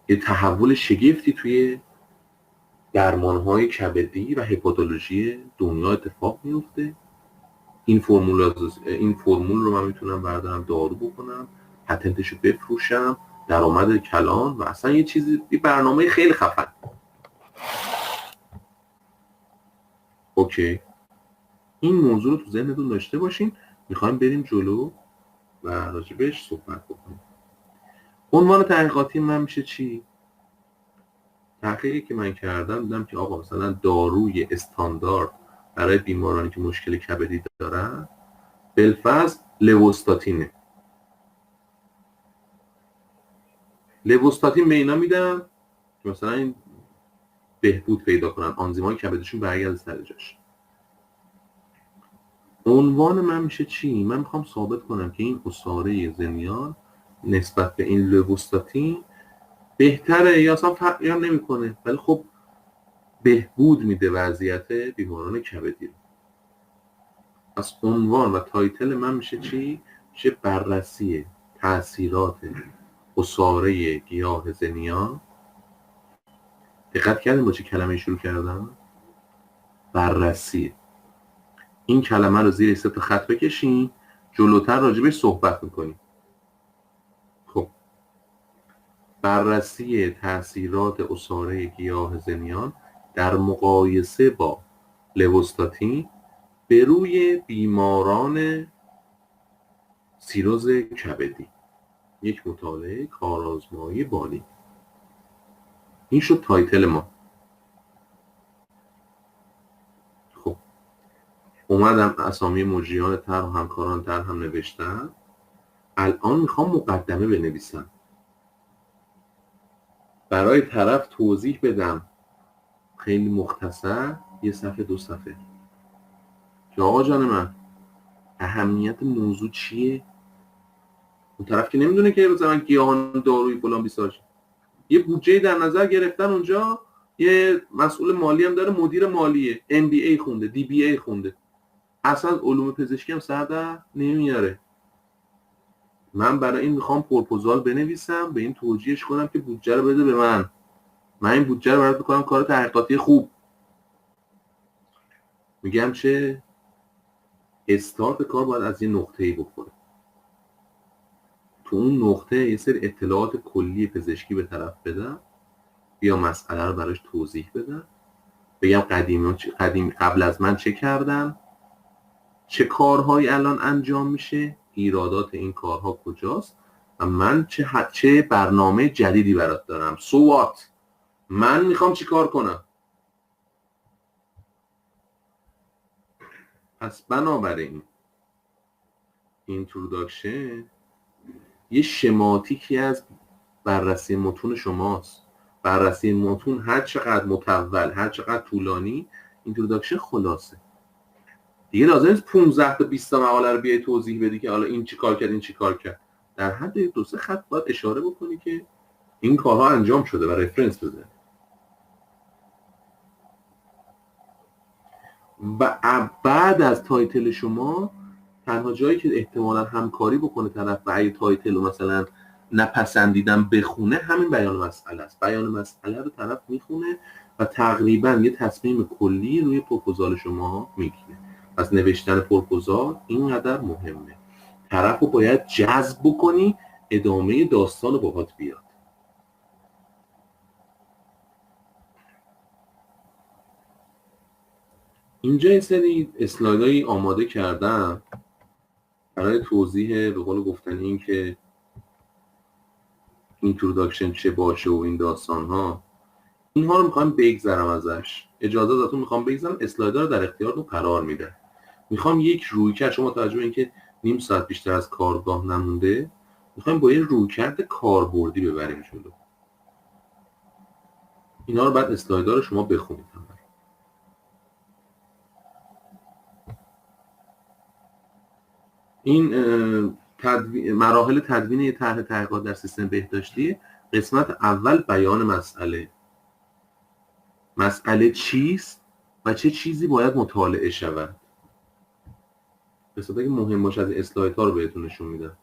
یه تحول شگفتی توی درمانهای کبدی و هپاتولوژی دنیا اتفاق میفته. این فرمول رو من میتونم بردارم دارو بکنم، پتنتشو بفروشم، درآمد کلان و اصلا یه برنامه خیلی خفن. اوکی، این موضوع رو تو ذهنتون داشته باشین. میخوایم بریم جلو و راجبش صحبت بکنیم. عنوان تحقیقاتی من میشه چی؟ تحقیقی که من کردم دیدم که آقا مثلا داروی استاندارد برای بیمارانی که مشکل کبدی دارن بالفرض لووستاتینه. لووستاتین به اینا میدن که مثلا این بهبود پیدا کنن، آنزیمای کبدشون برگرده سر جاش. عنوان من میشه چی؟ من میخوام ثابت کنم که این عصاره زنیان نسبت به این لووستاتین بهتره یا اصلا فرق نمیکنه، ولی خب بهبود میده وضعیت بیماران کبدی رو. از عنوان و تایتل من میشه چی؟ میشه بررسی تاثیرات عصاره گیاه زنیان. دقت کردین با چه کلمه شروع کردم؟ بررسی. این کلمه رو زیر 3 تا خط بکشین، جلوتر راجبش صحبت میکنیم. خب بررسی تاثیرات عصاره گیاه زنیان در مقایسه با لووستاتین به روی بیماران سیروز کبدی، یک مطالعه کارآزمایی بانی. این شد تایتل ما. خب اومدم اسامی مجریان طرح و همکاران طرح هم نوشتم. الان میخوام مقدمه بنویسم، برای طرف توضیح بدم خیلی مختصر، 1 صفحه 2 صفحه، که آقا جان من اهمیت موضوع چیه. اون طرف که نمیدونه که مثلا گیاهان دارویی فلان بیسار، یه بودجه در نظر گرفتن اونجا، یه مسئول مالی هم داره، مدیر مالیه، MBA خونده، DBA خونده، اصلا علوم پزشکی هم سر در نمیاره. من برای این میخوام پروپوزال بنویسم، به این توجیهش کنم که بودجه رو بده به من این بودجه رو برات بکنم کار تحقیقاتی خوب. میگم چه استارت کار باید از یه نقطه‌ای بخوره، تو اون نقطه یه سری اطلاعات کلی پزشکی به طرف بدم، بیا مسئله رو براش توضیح بدم، بگم قبل از من چه کردن، چه کارهایی الان انجام میشه، ایرادات این کارها کجاست و من چه برنامه جدیدی برات دارم. what؟ من میخوام چی کار کنم. پس بنابراین اینتروداکشن یه شماتیکی از بررسی متون شماست. بررسی متون هر چقدر مطول، هر چقدر طولانی، اینتروداکشن خلاصه. دیگه لازم نیست 15 تا 20 تا مقاله رو بیای توضیح بدی که حالا این چی کار کرد، این چی کار کرد. در حد 2-3 خط باید اشاره بکنی که این کارها انجام شده و رفرنس بده. و بعد از تایتل شما تنها جایی که احتمالاً همکاری بکنه طرف و اگه تایتل رو مثلا نپسندیدم بخونه، همین بیان مسئله است. بیان مسئله رو طرف میخونه و تقریبا یه تصمیم کلی روی پروپوزال شما میگیره. پس نوشتن پروپوزال اینقدر مهمه. طرف رو باید جذب بکنی ادامه داستان رو باهات بیاد. اینجا یه سری اسلایدهایی آماده کردم برای توضیح به قول گفتنی این که اینتروداکشن چه باشه و این داستان ها. اینها رو میخوام بگذرم ازش، اجازه ازتون میخوام بگذرم، اسلایدها رو در اختیارتون قرار میده. میخوام یک رویکرد، شما توجه به اینکه نیم ساعت بیشتر از کارگاه نمونده، میخوایم با یه رویکرد کاربردی ببریم جلو. اینا رو بعد اسلایدها رو شما بخونید. این مراحل تدوین طرح تحقیقات در سیستم بهداشتی. قسمت اول بیان مسئله چیست و چه چیزی باید مطالعه شود. قسمتی که مهم باشه از اسلایدها رو بهتون نشون میدم.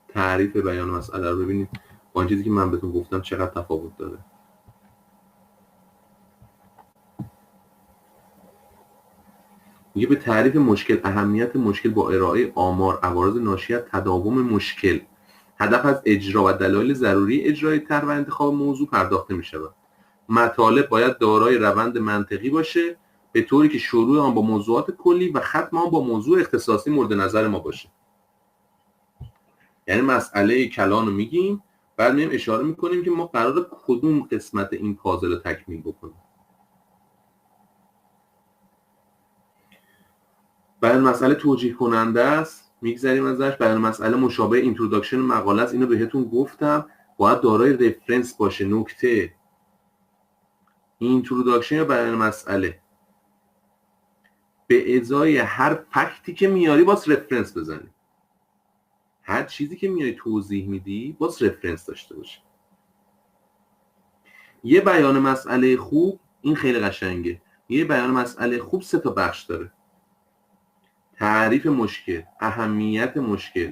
تعریف بیان مسئله رو ببینید با این چیزی که من بهتون گفتم چقدر تفاوت داره. میگه به تعریف مشکل، اهمیت مشکل با ارائه آمار، عوارض ناشی از تداوم مشکل، هدف از اجرا و دلایل ضروری اجرای طرح و انتخاب موضوع پرداخته می شود. مطالب باید دارای روند منطقی باشه به طوری که شروع آن با موضوعات کلی و ختم آن با موضوع اختصاصی مورد نظر ما باشه. یعنی مسئله کلان رو میگیم، بعد میایم اشاره میکنیم که ما قراره کدوم قسمت این پازل رو تکمیل بکنیم. بعد مسئله توجیه کننده است، میگذریم ازش. بعد مسئله مشابه اینتروداکشن مقاله است، اینو بهتون گفتم باید دارای رفرنس باشه. نکته اینتروداکشن یا بیان مسئله به ازای هر فکتی که میاری باز رفرنس بزنی، هر چیزی که میاری توضیح میدی باز رفرنس داشته باشه. یه بیان مسئله خوب، این خیلی قشنگه، یه بیان مسئله خوب 3 تا بخش داره: تعریف مشکل، اهمیت مشکل،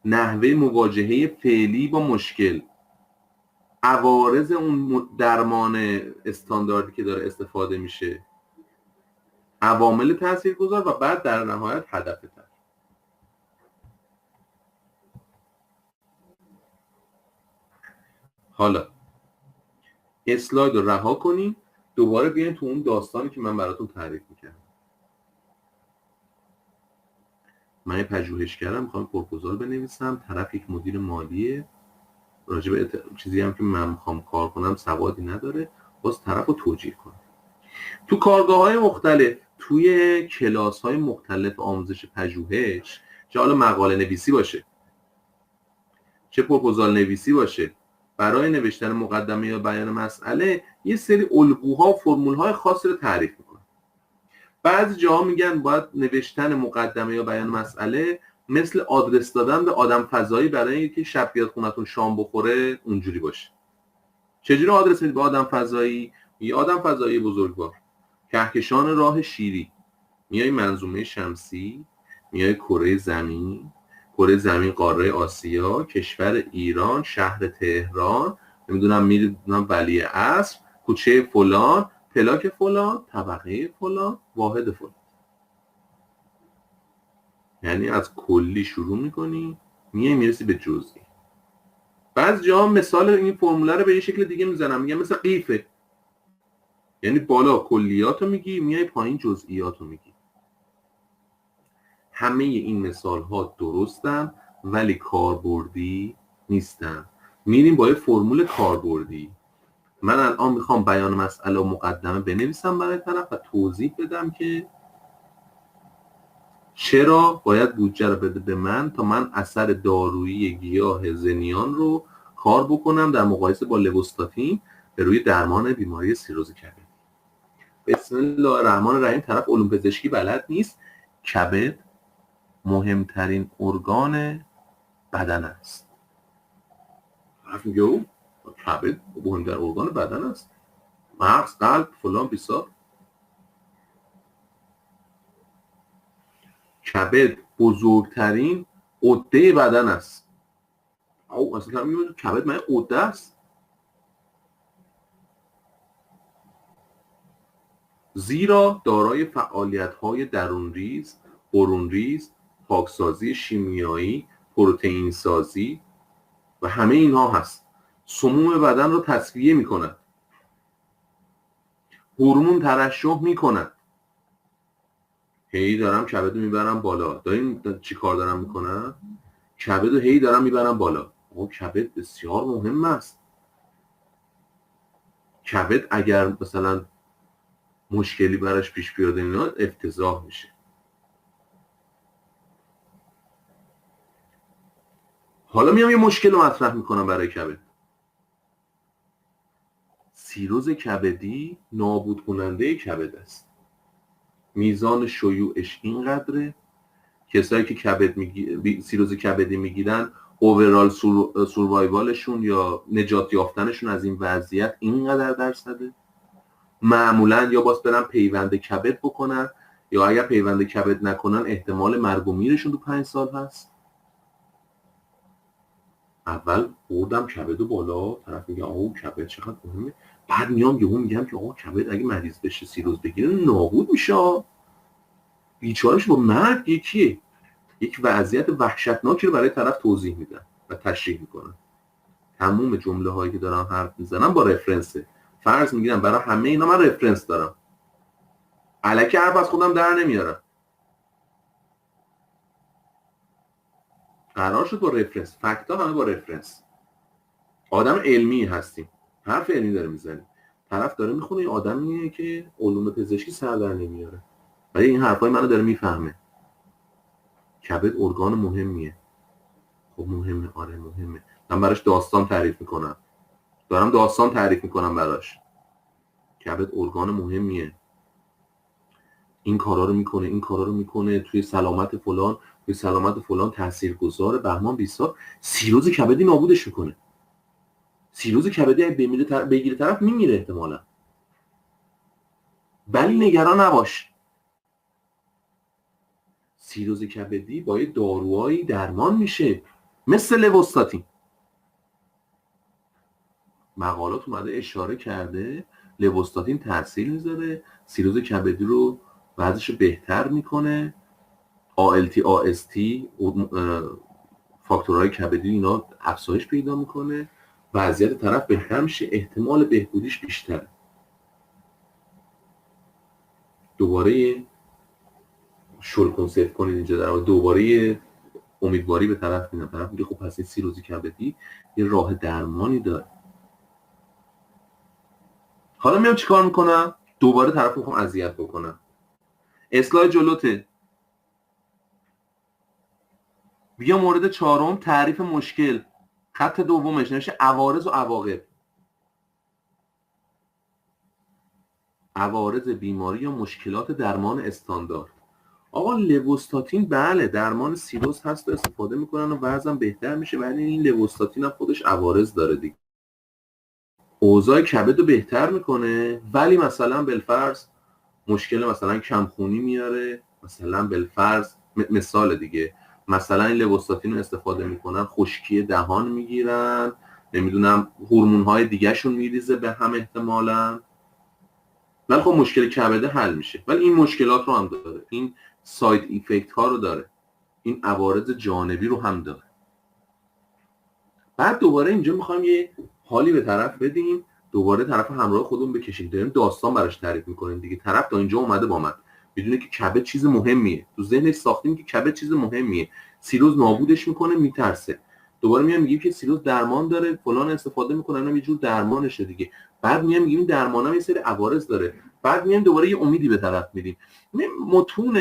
نحوه مواجهه فعلی با مشکل، عوارض اون درمان استانداردی که داره استفاده میشه، عوامل تاثیرگذار و بعد در نهایت هدف طرح. حالا اسلاید رو رها کنیم، دوباره بیایم تو اون داستانی که من براتون تعریف میکردم. من یه پژوهشگرم، میخوام پروپوزال بنویسم، طرف یک مدیر مالیه، راجع به چیزی هم که من میخوام کار کنم سوادی نداره، باز طرف رو توجیه کنم. تو کارگاه‌های مختلف، توی کلاس‌های مختلف آموزش پژوهش، چه حالا مقاله نویسی باشه چه پروپوزال نویسی باشه، برای نوشتن مقدمه یا بیان مسئله یه سری الگوها و فرمول‌های خاصی رو تعریف میکنه. بعضی جاها میگن باید نوشتن مقدمه یا بیان مسئله مثل آدرس دادن به آدم فضایی برای اینکه شب بیاد خونتون شام بخوره اونجوری باشه. چجوری آدرس میدی به آدم فضایی؟ یه آدم فضایی بزرگوار، کهکشان راه شیری، میای منظومه شمسی، میای کره زمین، قاره آسیا، کشور ایران، شهر تهران، نمیدونم میدونم ولی عصر، کوچه فلان، پلاک فلان، طبقه فلان، واحد فلان. یعنی از کلی شروع میکنی میای میرسی به جزئی. بعضی جاها مثال این فرموله رو به یه شکل دیگه میزنم، میگم مثل قیفه، یعنی بالا کلیات رو میگی، میای پایین جزئیات رو میگی. همه این مثال ها درستن ولی کاربردی نیستن. میریم با یه فرمول کاربردی. من الان میخوام بیان مسئله و مقدمه بنویسم برای طرف و توضیح بدم که چرا باید بودجه رو بده به من تا من اثر دارویی گیاه زنیان رو کار بکنم در مقایسه با لووستاتین به روی درمان بیماری سیروز کبد. بسم الله الرحمن الرحیم. طرف علوم پزشکی بلد نیست. کبد مهمترین ارگان بدن است. طرف میگه کبد مهمترین ارگان بدن است، مغز، قلب، فلان بیسار. کبد بزرگترین غده بدن است. او اصلا میگه کبد من غده است، زیرا دارای فعالیت‌های درونریز، برونریز، پاکسازی شیمیایی، پروتئین سازی و همه اینها هست. سموم بدن رو تصفیه می‌کند. هورمون ترشح میکنن، هی دارم کبد میبرم بالا. دارین چی کار دارم میکنن؟ کبد رو هی دارم میبرم بالا. کبد بسیار مهم است. کبد اگر مثلا مشکلی براش پیش بیاد اینا افتضاح میشه. حالا میام یه مشکل رو مطرح میکنم برای کبد. سیروز کبدی نابود کننده کبد است. میزان شیوعش اینقدره، کسایی که سیروز کبدی میگیرن اوورال سوروایوالشون یا نجات یافتنشون از این وضعیت اینقدر درصده. معمولا یا باز برن پیوند کبد بکنن، یا اگر پیوند کبد نکنن احتمال مرگ و میرشون تو 5 سال هست. اول بردم کبد بالا، طرف میگه آقا کبد چقدر مهمه، بعد میام یهو میگم که آقا کبد اگه مریض بشه سیروز بگیره نابود میشه، بیچارهش با مرگ یکیه. یک وضعیت وحشتناکی رو برای طرف توضیح میدن و تشریح میکنن. تموم جمله هایی که دارم حرف میزنم با رفرنسه. فرض میگیرم برای همه اینا من رفرنس دارم، الکی حرف از خودم در نمیارم. قرار شد با رفرنس، فکتا همه با رفرنس. آدم علمی هستیم، حرف علمی داره میزنیم، طرف داره میخونه این آدمیه که علوم پزشکی سر در نمیاره، ولی این حرفای منو داره میفهمه. کبد ارگان مهمیه. خب مهمه، آره مهمه. من براش داستان تعریف میکنم، دارم داستان تعریف میکنم براش. کبد ارگان مهمیه، این کارا رو میکنه، این کارا رو میکنه، توی سلامت فلان، توی سلامت فلان تاثیرگذاره، بهمان بیسار. سیروز کبدی نابودش میکنه. سیروز کبدی اگه بگیره طرف میمیره احتمالا. ولی نگران نباش، سیروز کبدی با یه داروهایی درمان میشه، مثل لووستاتین. مقالات اومده اشاره کرده لووستاتین تاثیر میذاره، سیروز کبدی رو وضعش رو بهتر میکنه. ALT AST فاکتورهای کبدی اینا افزایش پیدا میکنه، وضعیت طرف بهتر میشه، احتمال بهبودیش بیشتره. دوباره شل کنسرت کنید اینجا، در دوباره امیدواری به طرف میدن. طرف میگه خب پس این سیروز کبدی یه راه درمانی داره. حالا میام چیکار میکنم؟ دوباره طرف میخوام اذیت بکنم. اسلاید جلوته. بیا مورد 4 تعریف مشکل. خط دومش نوشته عوارض و عواقب. عوارض بیماری یا مشکلات درمان استاندارد. آقا لووستاتین بله درمان سیروز هست و استفاده میکنن و وضعم بهتر میشه، ولی این لووستاتین هم خودش عوارض داره دیگه. اوضاع کبد رو بهتر میکنه، ولی مثلا بالفرض مشکل مثلا کمخونی میاره، مثلا بالفرض مثال دیگه، مثلا این لووستاتین رو استفاده میکنن خشکی دهان میگیرن، نمیدونم هورمون های دیگه شون میریزه به هم احتمالاً، ولی خب مشکل کبده حل میشه. ولی این مشکلات رو هم داره، این ساید ایفکت ها رو داره، این عوارض جانبی رو هم داره. بعد دوباره اینجا میخوایم یه حالی به طرف بدیم، دوباره طرف همراه خودمون بکشیم، داریم داستان براش تعریف میکنیم دیگه. طرف تا اینجا اومده با من میدونه که کبد چیز مهمیه، تو ذهنش ساختیم که کبد چیز مهمیه، سیروز نابودش میکنه، میترسه. دوباره میام میگیم که سیروز درمان داره، فلان استفاده میکنه، اینا یه جور درمانشه دیگه. بعد میام میگیم درمانم یه سری عوارض داره، بعد میام دوباره یه امیدی به طرف میدیم. متون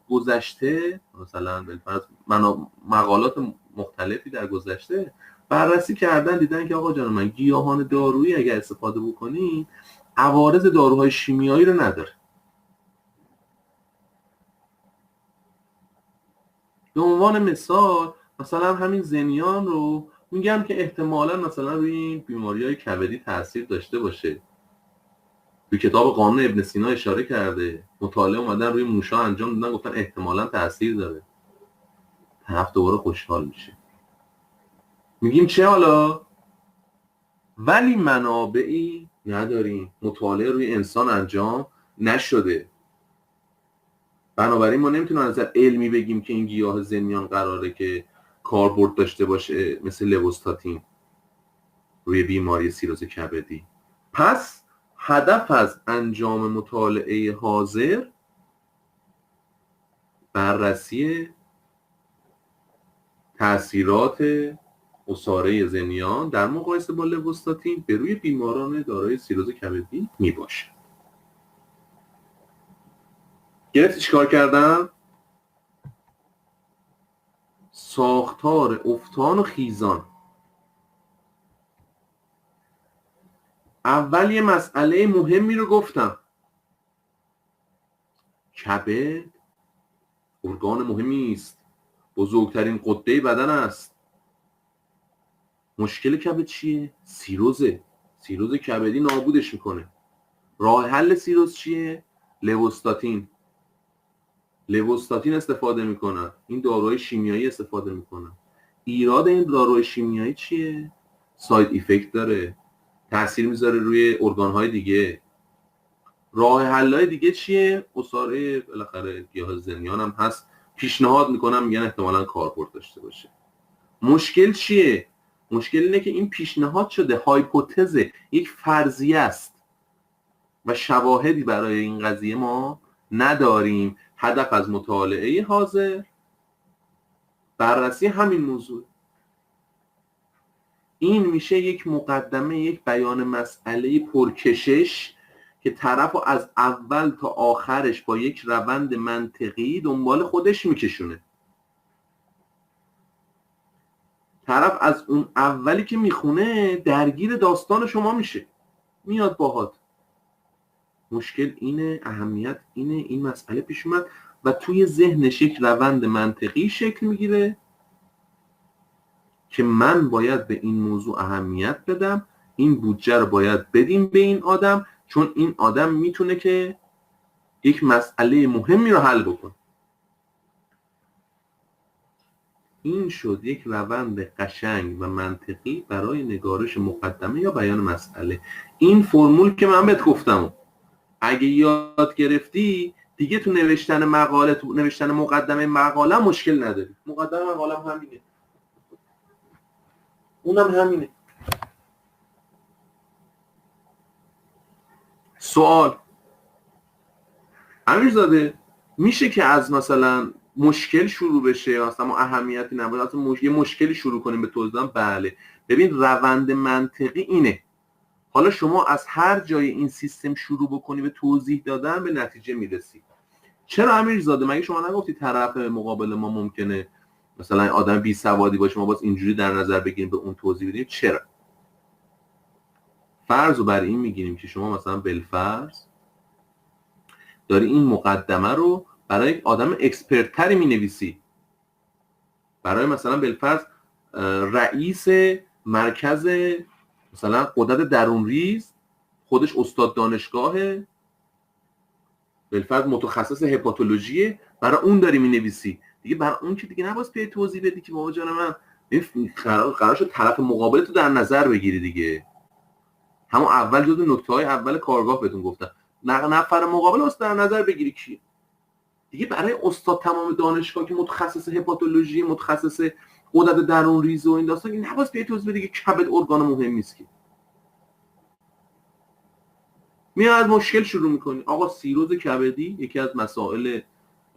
گذشته مثلا بالفرض مقالات مختلفی در گذشته بررسی کردن، دیدن که آقا جان من گیاهان دارویی اگر استفاده بکنی عوارض داروهای شیمیایی رو نداره. به عنوان مثال مثلا همین زنیان رو میگم که احتمالا مثلا روی این بیماری‌های کبدی تاثیر داشته باشه. توی کتاب قانون ابن سینا اشاره کرده، مطالعه اومدن روی موشا انجام دادن، گفتن احتمالا تاثیر داره. طرف دوباره خوشحال میشه. میگیم چه حالا؟ ولی منابعی نداریم، مطالعه روی انسان انجام نشده، بنابراین ما نمیتونیم از نظر علمی بگیم که این گیاه زنیان قراره که کاربرد داشته باشه مثل لووستاتین روی بیماری سیروز کبدی. پس هدف از انجام مطالعه حاضر بررسی تأثیرات عصاره زنیان در مقایسه با لووستاتین به روی بیماران دارای سیروز کبدی می باشه. گرفتی چیکار کردم؟ ساختار افتان و خیزان. اول یه مسئله مهمی رو گفتم. کبد ارگان مهمی است، بزرگترین غده بدن است. مشکل کبد چیه؟ سیروزه. سیروز کبدی نابودش میکنه. راه حل سیروز چیه؟ لووستاتین. لووستاتین استفاده میکنن، این داروهای شیمیایی استفاده میکنن. ایراد این داروهای شیمیایی چیه؟ ساید ایفکت داره، تاثیر میذاره روی ارگانهای دیگه. راه حل‌های دیگه چیه؟ عصاره بالاخره گیاه زنیان هم هست، پیشنهاد میکنم، میگن احتمالاً کاربرد داشته باشه. مشکل چیه؟ مشکل اینه که این پیشنهاد شده، هایپوتز، یک فرضیه است و شواهدی برای این قضیه ما نداریم. هدف از مطالعه حاضر بررسی همین موضوع. این میشه یک مقدمه، یک بیان مسئله پرکشش که طرف از اول تا آخرش با یک روند منطقی دنبال خودش میکشونه. طرف از اون اولی که میخونه درگیر داستان شما میشه، میاد باهات. مشکل اینه، اهمیت اینه، این مسئله پیش اومد و توی ذهنش یک روند منطقی شکل میگیره که من باید به این موضوع اهمیت بدم، این بودجه رو باید بدیم به این آدم، چون این آدم میتونه که یک مسئله مهمی رو حل بکنه. این شد یک روند قشنگ و منطقی برای نگارش مقدمه یا بیان مسئله. این فرمول که من بهت گفتم اگه یاد گرفتی دیگه تو نوشتن مقاله، تو نوشتن مقدمه مقاله مشکل نداری. مقدمه مقاله هم همینه، اونم همینه. سوال امیرزاده، میشه که از مثلا مشکل شروع بشه، مثلا ما اهمیتی نبود اصلا یه مشکلی شروع کنیم به توضیح دادن؟ بله. ببین روند منطقی اینه، حالا شما از هر جای این سیستم شروع بکنی به توضیح دادن به نتیجه میرسی. چرا امیرزاده؟ مگه شما نگفتی طرف مقابل ما ممکنه مثلا آدم بی سوادی باشه، ما باز اینجوری در نظر بگیریم به اون توضیح بدیم؟ چرا؟ فرض رو بر این میگیریم که شما مثلا بالفرض داری این مقدمه رو برای یک آدم اکسپرت تری مینویسی، برای مثلا بالفرض رئیس مرکز مثلا غدد درون ریز، خودش استاد دانشگاهه، بالفرض متخصص هپاتولوژیه، برای اون داری مینویسی دیگه. برای اون که دیگه نباید پیش توضیح بدی که بابا جان من قرار شد طرف مقابل تو در نظر بگیری دیگه. همون اول جزو نکته‌های اول کارگاه بهتون گفتم، نفر مقابل است در نظر بگیری کی دیگه. برای استاد تمام دانشگاه که متخصص هپاتولوژی، متخصص غدد درون ریز و این داستان، که نباید پیش توضیح بدی که کبد ارگان مهم نیست که. میاد از مشکل شروع میکنی. آقا سیروز کبدی یکی از مسائل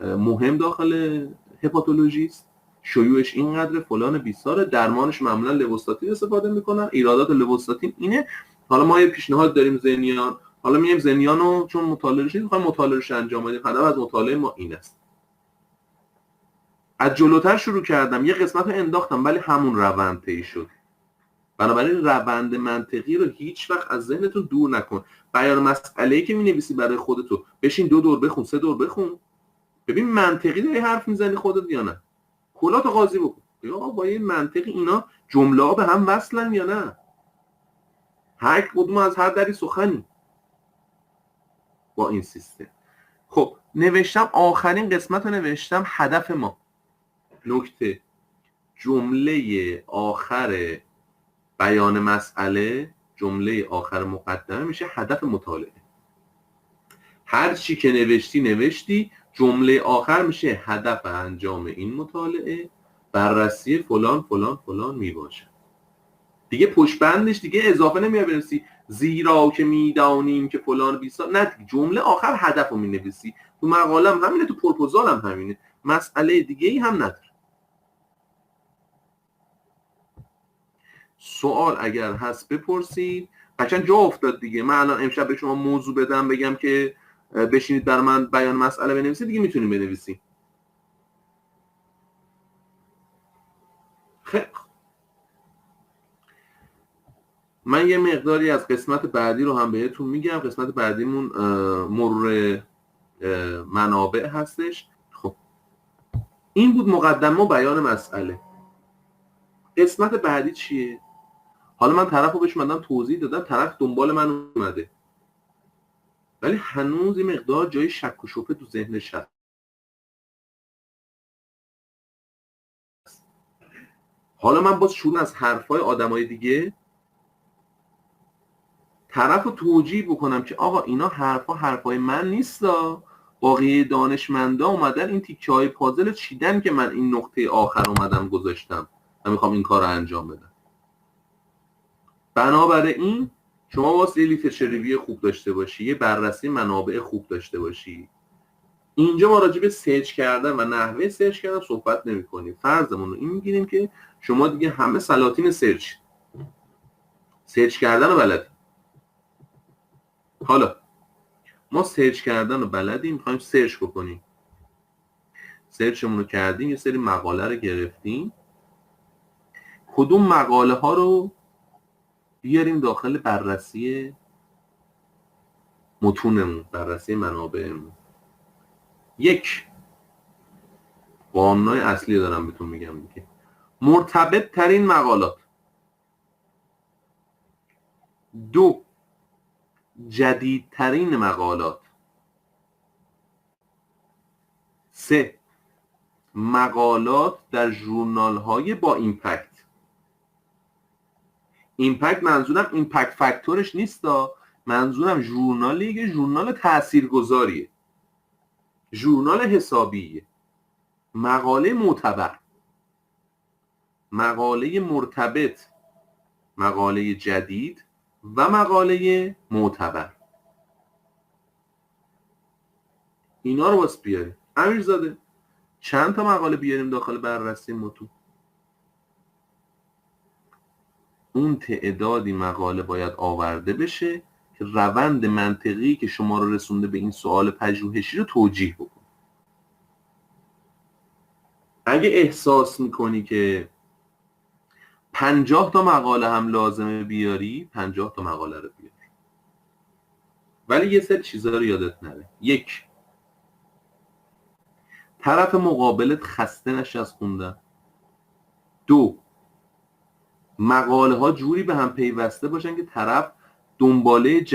مهم داخل هپاتولوژی است، شیوعش اینقدر، فلان بیساره، درمانش معمولا لووستاتین استفاده میکنن. ایرادات لووستاتین اینه. حالا ما یه پیشنهاد داریم زنیان، حالا میایم زنیانو چون مطالعه شده میخوایم مطالعهش انجام بدیم، هدف از مطالعه ما این است. از جلوتر شروع کردم، یه قسمت رو انداختم ولی همون روند طی شد. بنابراین روند منطقی رو هیچ وقت از ذهنتون دور نکن. بیان مسئله‌ای که می‌نویسی برای خودتو بشین 2 دور بخون، 3 دور بخون، ببین منطقی داری حرف میزنی خودت یا نه. کلاتو قاضی بکن، یا با این منطقی اینا جمله‌ها به هم وصلن یا نه. هر کدوم از هر دری سخنی با این سیستم. خب نوشتم، آخرین قسمت رو نوشتم، هدف ما. نکته جمله آخر بیان مسئله، جمله آخر مقدمه میشه هدف مطالعه. هر چی که نوشتی، جمله آخر میشه هدف انجام این مطالعه، بررسی فلان فلان فلان میباشه دیگه. پشت بندش دیگه اضافه نمیاد برسی زیرا که میدانیم که فلان بیسا، نه جمله آخر هدف رو مینویسی. تو مقاله هم همینه، تو پروپوزال هم همینه، مسئله دیگه ای هم نداره. سوال اگر هست بپرسید. قشنگ جا افتاد دیگه. من الان امشب به شما موضوع بدم بگم که بشینید بر من بیان مسئله بنویسید، دیگه میتونید بنویسید. خیلی من یه مقداری از قسمت بعدی رو هم بهتون میگم. قسمت بعدیمون مرور منابع هستش. خب این بود مقدمه و بیان مسئله. قسمت بعدی چیه؟ حالا من طرف رو بهش اومدم توضیح دادم، طرف دنبال من اومده، ولی هنوز این مقدار جای شک و شبهه تو ذهنش هست. حالا من باز شروع از حرفای آدمای دیگه طرف رو توجیه بکنم که آقا اینا حرفای من نیستا، باقی دانشمندا اومدن این تیکه های پازل چیدن که من این نقطه آخر اومدم گذاشتم و میخوام این کار رو انجام بدم. بنابراین شما واسه لیترچر ریویو خوب داشته باشی، یه بررسی منابع خوب داشته باشی. اینجا ما راجع به سرچ کردن و نحوه سرچ کردن صحبت نمی‌کنیم. فرضمون رو این میگیریم که شما دیگه همه سلاطین سرچ کردن رو بلدید. حالا ما سرچ کردن رو بلدیم، می‌خوایم سرچ بکنیم. سرچمون رو کردیم، یه سری مقاله رو گرفتیم. کدوم مقاله ها رو بیاریم داخل بررسی متونمون، بررسی منابعمون. یک، قانونای اصلی دارم بهتون میگم دیگه. مرتبط ترین مقالات. دو، جدیدترین مقالات. سه، مقالات در ژورنال های با ایمپکت. ایمپکت منظورم ایمپکت فاکتورش نیستا، منظورم ژورنالیه که ژورنال تاثیرگذاریه، ژورنال حسابیه، مقاله معتبر، مقاله مرتبط، مقاله جدید و مقاله معتبر. اینا رو واسه بیاریم. امیرزاده چند تا مقاله بیاریم داخل بررسی متون؟ اون تعدادی مقاله باید آورده بشه که روند منطقی که شما رو رسونده به این سوال پژوهشی رو توجیه بکن. اگه احساس میکنی که 50 تا مقاله هم لازمه بیاری، 50 تا مقاله رو بیاری. ولی یه سری چیزا رو یادت نره. یک، طرف مقابلت خسته نشه از خوندن. دو، مقاله ها جوری به هم پیوسته باشن که طرف دنباله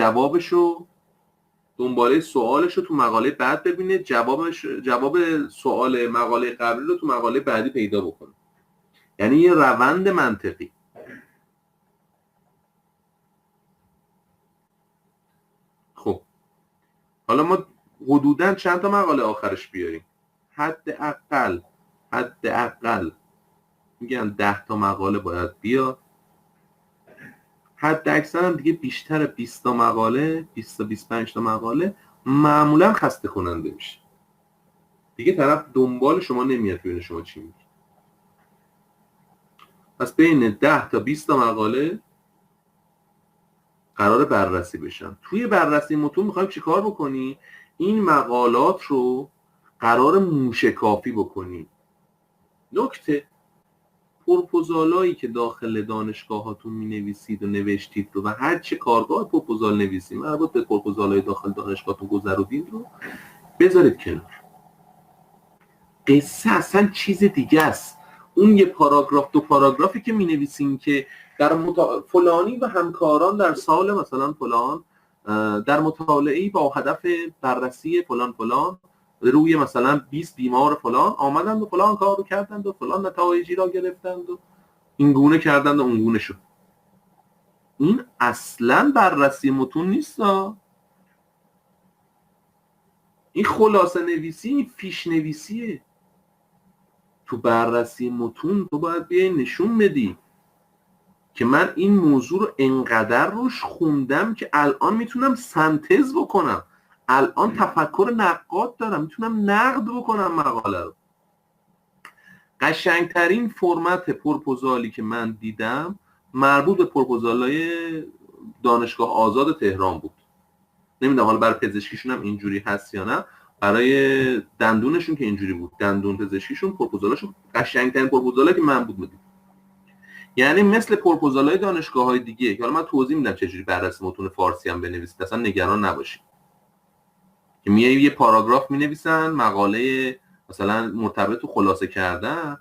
سوالش رو تو مقاله بعد ببینه، جواب سوال مقاله قبلی رو تو مقاله بعدی پیدا بکنه. یعنی یه روند منطقی. خب حالا ما حدوداً چند تا مقاله آخرش بیاریم؟ حداقل میگن 10 تا مقاله باید بیاد. حد اکثر هم دیگه بیشتر 20 تا مقاله، 20 تا 25 تا مقاله معمولا خسته کننده میشه. دیگه طرف دنبال شما نمیاد ببینه شما چی میگی. پس بین 10 تا 20 تا مقاله قرار بررسی بشن. توی بررسی متون میخوایم چیکار بکنی؟ این مقالات رو قرار موشکافی بکنی. نکته، پروپوزالایی که داخل دانشگاهاتون مینویسید و نوشتید رو و هر چه کارگاه پروپوزال نویسید مربوط به پروپوزالای داخل دانشگاهتون گذرودید رو بذارید کنار. قصه اصلا چیز دیگه است. اون یه پاراگراف دو پاراگرافی که مینویسین که در فلانی و همکاران در سال مثلا فلان در مطالعه‌ای با هدف بررسی فلان روی مثلا 20 بیمار فلان آمدند و فلان کار رو کردند و فلان نتایجی را گرفتند و این گونه کردند و اون گونه شد. این اصلا بررسی متون نیست. این خلاصه نویسی، این فیش نویسیه. تو بررسی متون تو باید بیای نشون بدی که من این موضوع رو انقدر روش خوندم که الان میتونم سنتز بکنم، الان تفکر نقاد دارم، میتونم نقد بکنم مقاله رو. قشنگترین فرمت پروپوزالی که من دیدم مربوط به پروپوزالای دانشگاه آزاد تهران بود. نمیدونم حالا برای پزشکیشون هم اینجوری هست یا نه، برای دندونشون که اینجوری بود، دندون پزشکیشون پروپوزالاشون قشنگترین پروپوزالی که من بود. یعنی مثل پروپوزالای دانشگاه‌های دیگه که حالا من توضیح میدم چجوری بررسی متون فارسی هم بنویسید، اصلا نگران نباشید. که یه پاراگراف مینویسن، مقاله مثلا مرتبط و خلاصه کردن،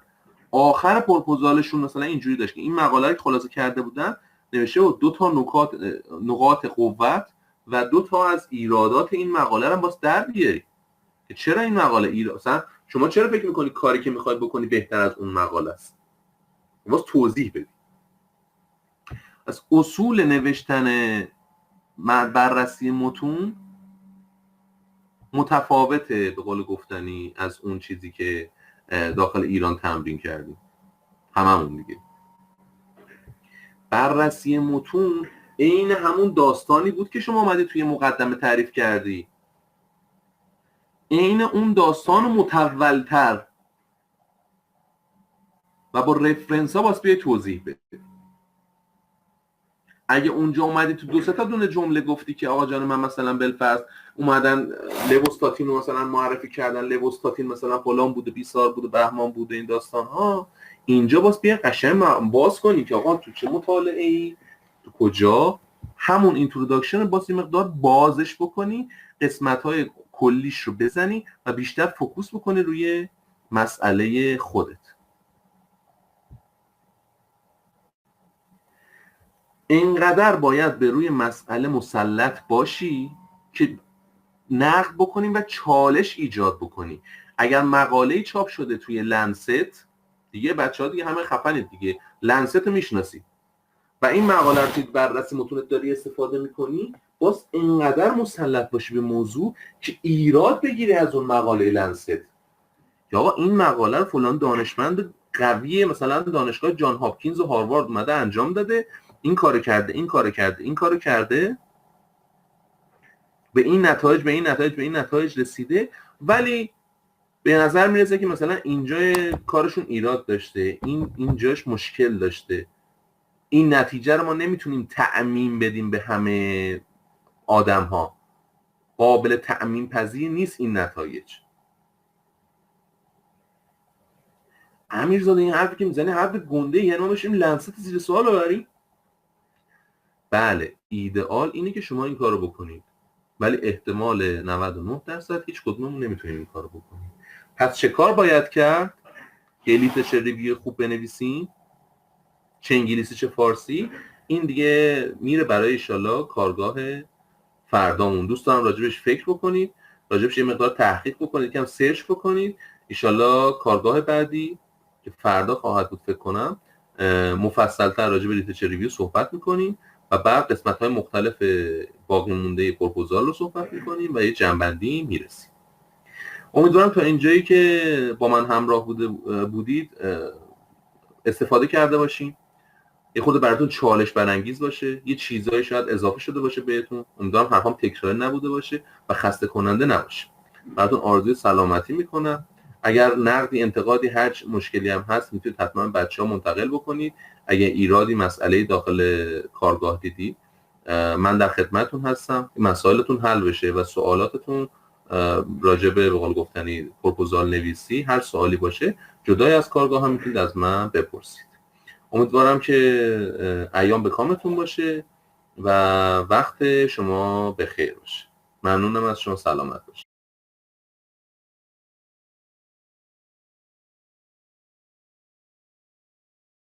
آخر پروپوزالشون مثلا اینجوری داشت که این مقاله رو خلاصه کرده بودن، نوشته بود 2 تا نقاط قوت و 2 تا از ایرادات این مقاله رو باز در بیاری که چرا این مقاله مثلا شما چرا فکر می‌کنی کاری که می‌خوای بکنی بهتر از اون مقاله است، باز توضیح بدی. از اصول نوشتن بررسی متون متفاوته به قول گفتنی از اون چیزی که داخل ایران تمرین کردیم هممون دیگه. بررسی متون عین همون داستانی بود که شما اومدی توی مقدمه تعریف کردی، عین اون داستان متولتر و با رفرنس ها باز بیای توضیح بده. اگه اونجا اومدی تو 2 تا دونه جمله گفتی که آقا جان من مثلا بالفرض اومدن لوستاتین رو مثلا معرفی کردن، لوستاتین مثلا فلان بوده، بیسار بوده، بهمان بوده، این داستان ها، اینجا باز بیا قشنگ باز کنی که آقا تو چه مطالعه ای، تو کجا، همون اینتروداکشن باز یه مقدار بازش بکنی، قسمت های کلیش رو بزنی و بیشتر فوکوس بکنی روی مسئله خودت. اینقدر باید به روی مسئله مسلط باشی که نقد بکنیم و چالش ایجاد بکنی. اگر مقاله چاپ شده توی لنست دیگه، بچه‌ها دیگه همه خفنید دیگه، لنست میشناسی و این مقاله رو توی بررسی متونت داری استفاده میکنی، باز اینقدر مسلط باشی به موضوع که ایراد بگیری از اون مقاله لنست. یا آقا این مقاله رو فلان دانشمند قویه مثلا دانشگاه جان هاپکینز و هاروارد اومده انجام داده، این کارو کرده، این کارو کرده، این کارو کرده، به این نتایج، به این نتایج، به این نتایج رسیده، ولی به نظر میرسه که مثلا اینجا کارشون ایراد داشته، اینجاش مشکل داشته، این نتیجه رو ما نمیتونیم تعمیم بدیم به همه آدم ها، قابل تعمیم پذیر نیست این نتایج. امیرزاده این حرفی که میزنی حرف گنده، یعنی ما بشیم لنست زیر سوال ببریم؟ بله ایدئال اینه که شما این کارو بکنید، ولی احتمال 99% هیچ کدوممون نمیتونیم این کارو بکنیم. پس چه کار باید کرد؟ که لیترچر ریویو خوب بنویسیم، چه انگلیسی چه فارسی. این دیگه میره برای انشالله کارگاه فردامون. دوست دارم راجبش فکر بکنید، راجبش یه مقدار تحقیق بکنید، یکم سرچ بکنید. انشالله کارگاه بعدی که فردا خواهد بود فکر کنم مفصل‌تر راجب لیترچر ریویو صحبت میکنیم و بعد قسمت‌های مختلف باقی مونده پروپوزال رو صحبت میکنیم و یه جنبندی میرسیم. امیدوارم تا اینجایی که با من همراه بودید استفاده کرده باشین، یه خود براتون چالش برانگیز باشه، یه چیزایی شاید اضافه شده باشه بهتون. امیدوارم حرفام تکراری نبوده باشه و خسته کننده نباشه. براتون آرزوی سلامتی میکنم. اگر نقدی، انتقادی، هر مشکلی هم هست میتونید حتما بچه‌ها منتقل بکنید. اگه ایرادی، مسئله داخل کارگاه دیدید من در خدمتتون هستم. مسائلتون حل بشه و سوالاتتون راجع به قول گفتنی پروپوزال نویسی، هر سوالی باشه جدای از کارگاه هم میتونید از من بپرسید. امیدوارم که ایام به کامتون باشه و وقت شما بخیر باشه. ممنونم از شما، سلامت باشید.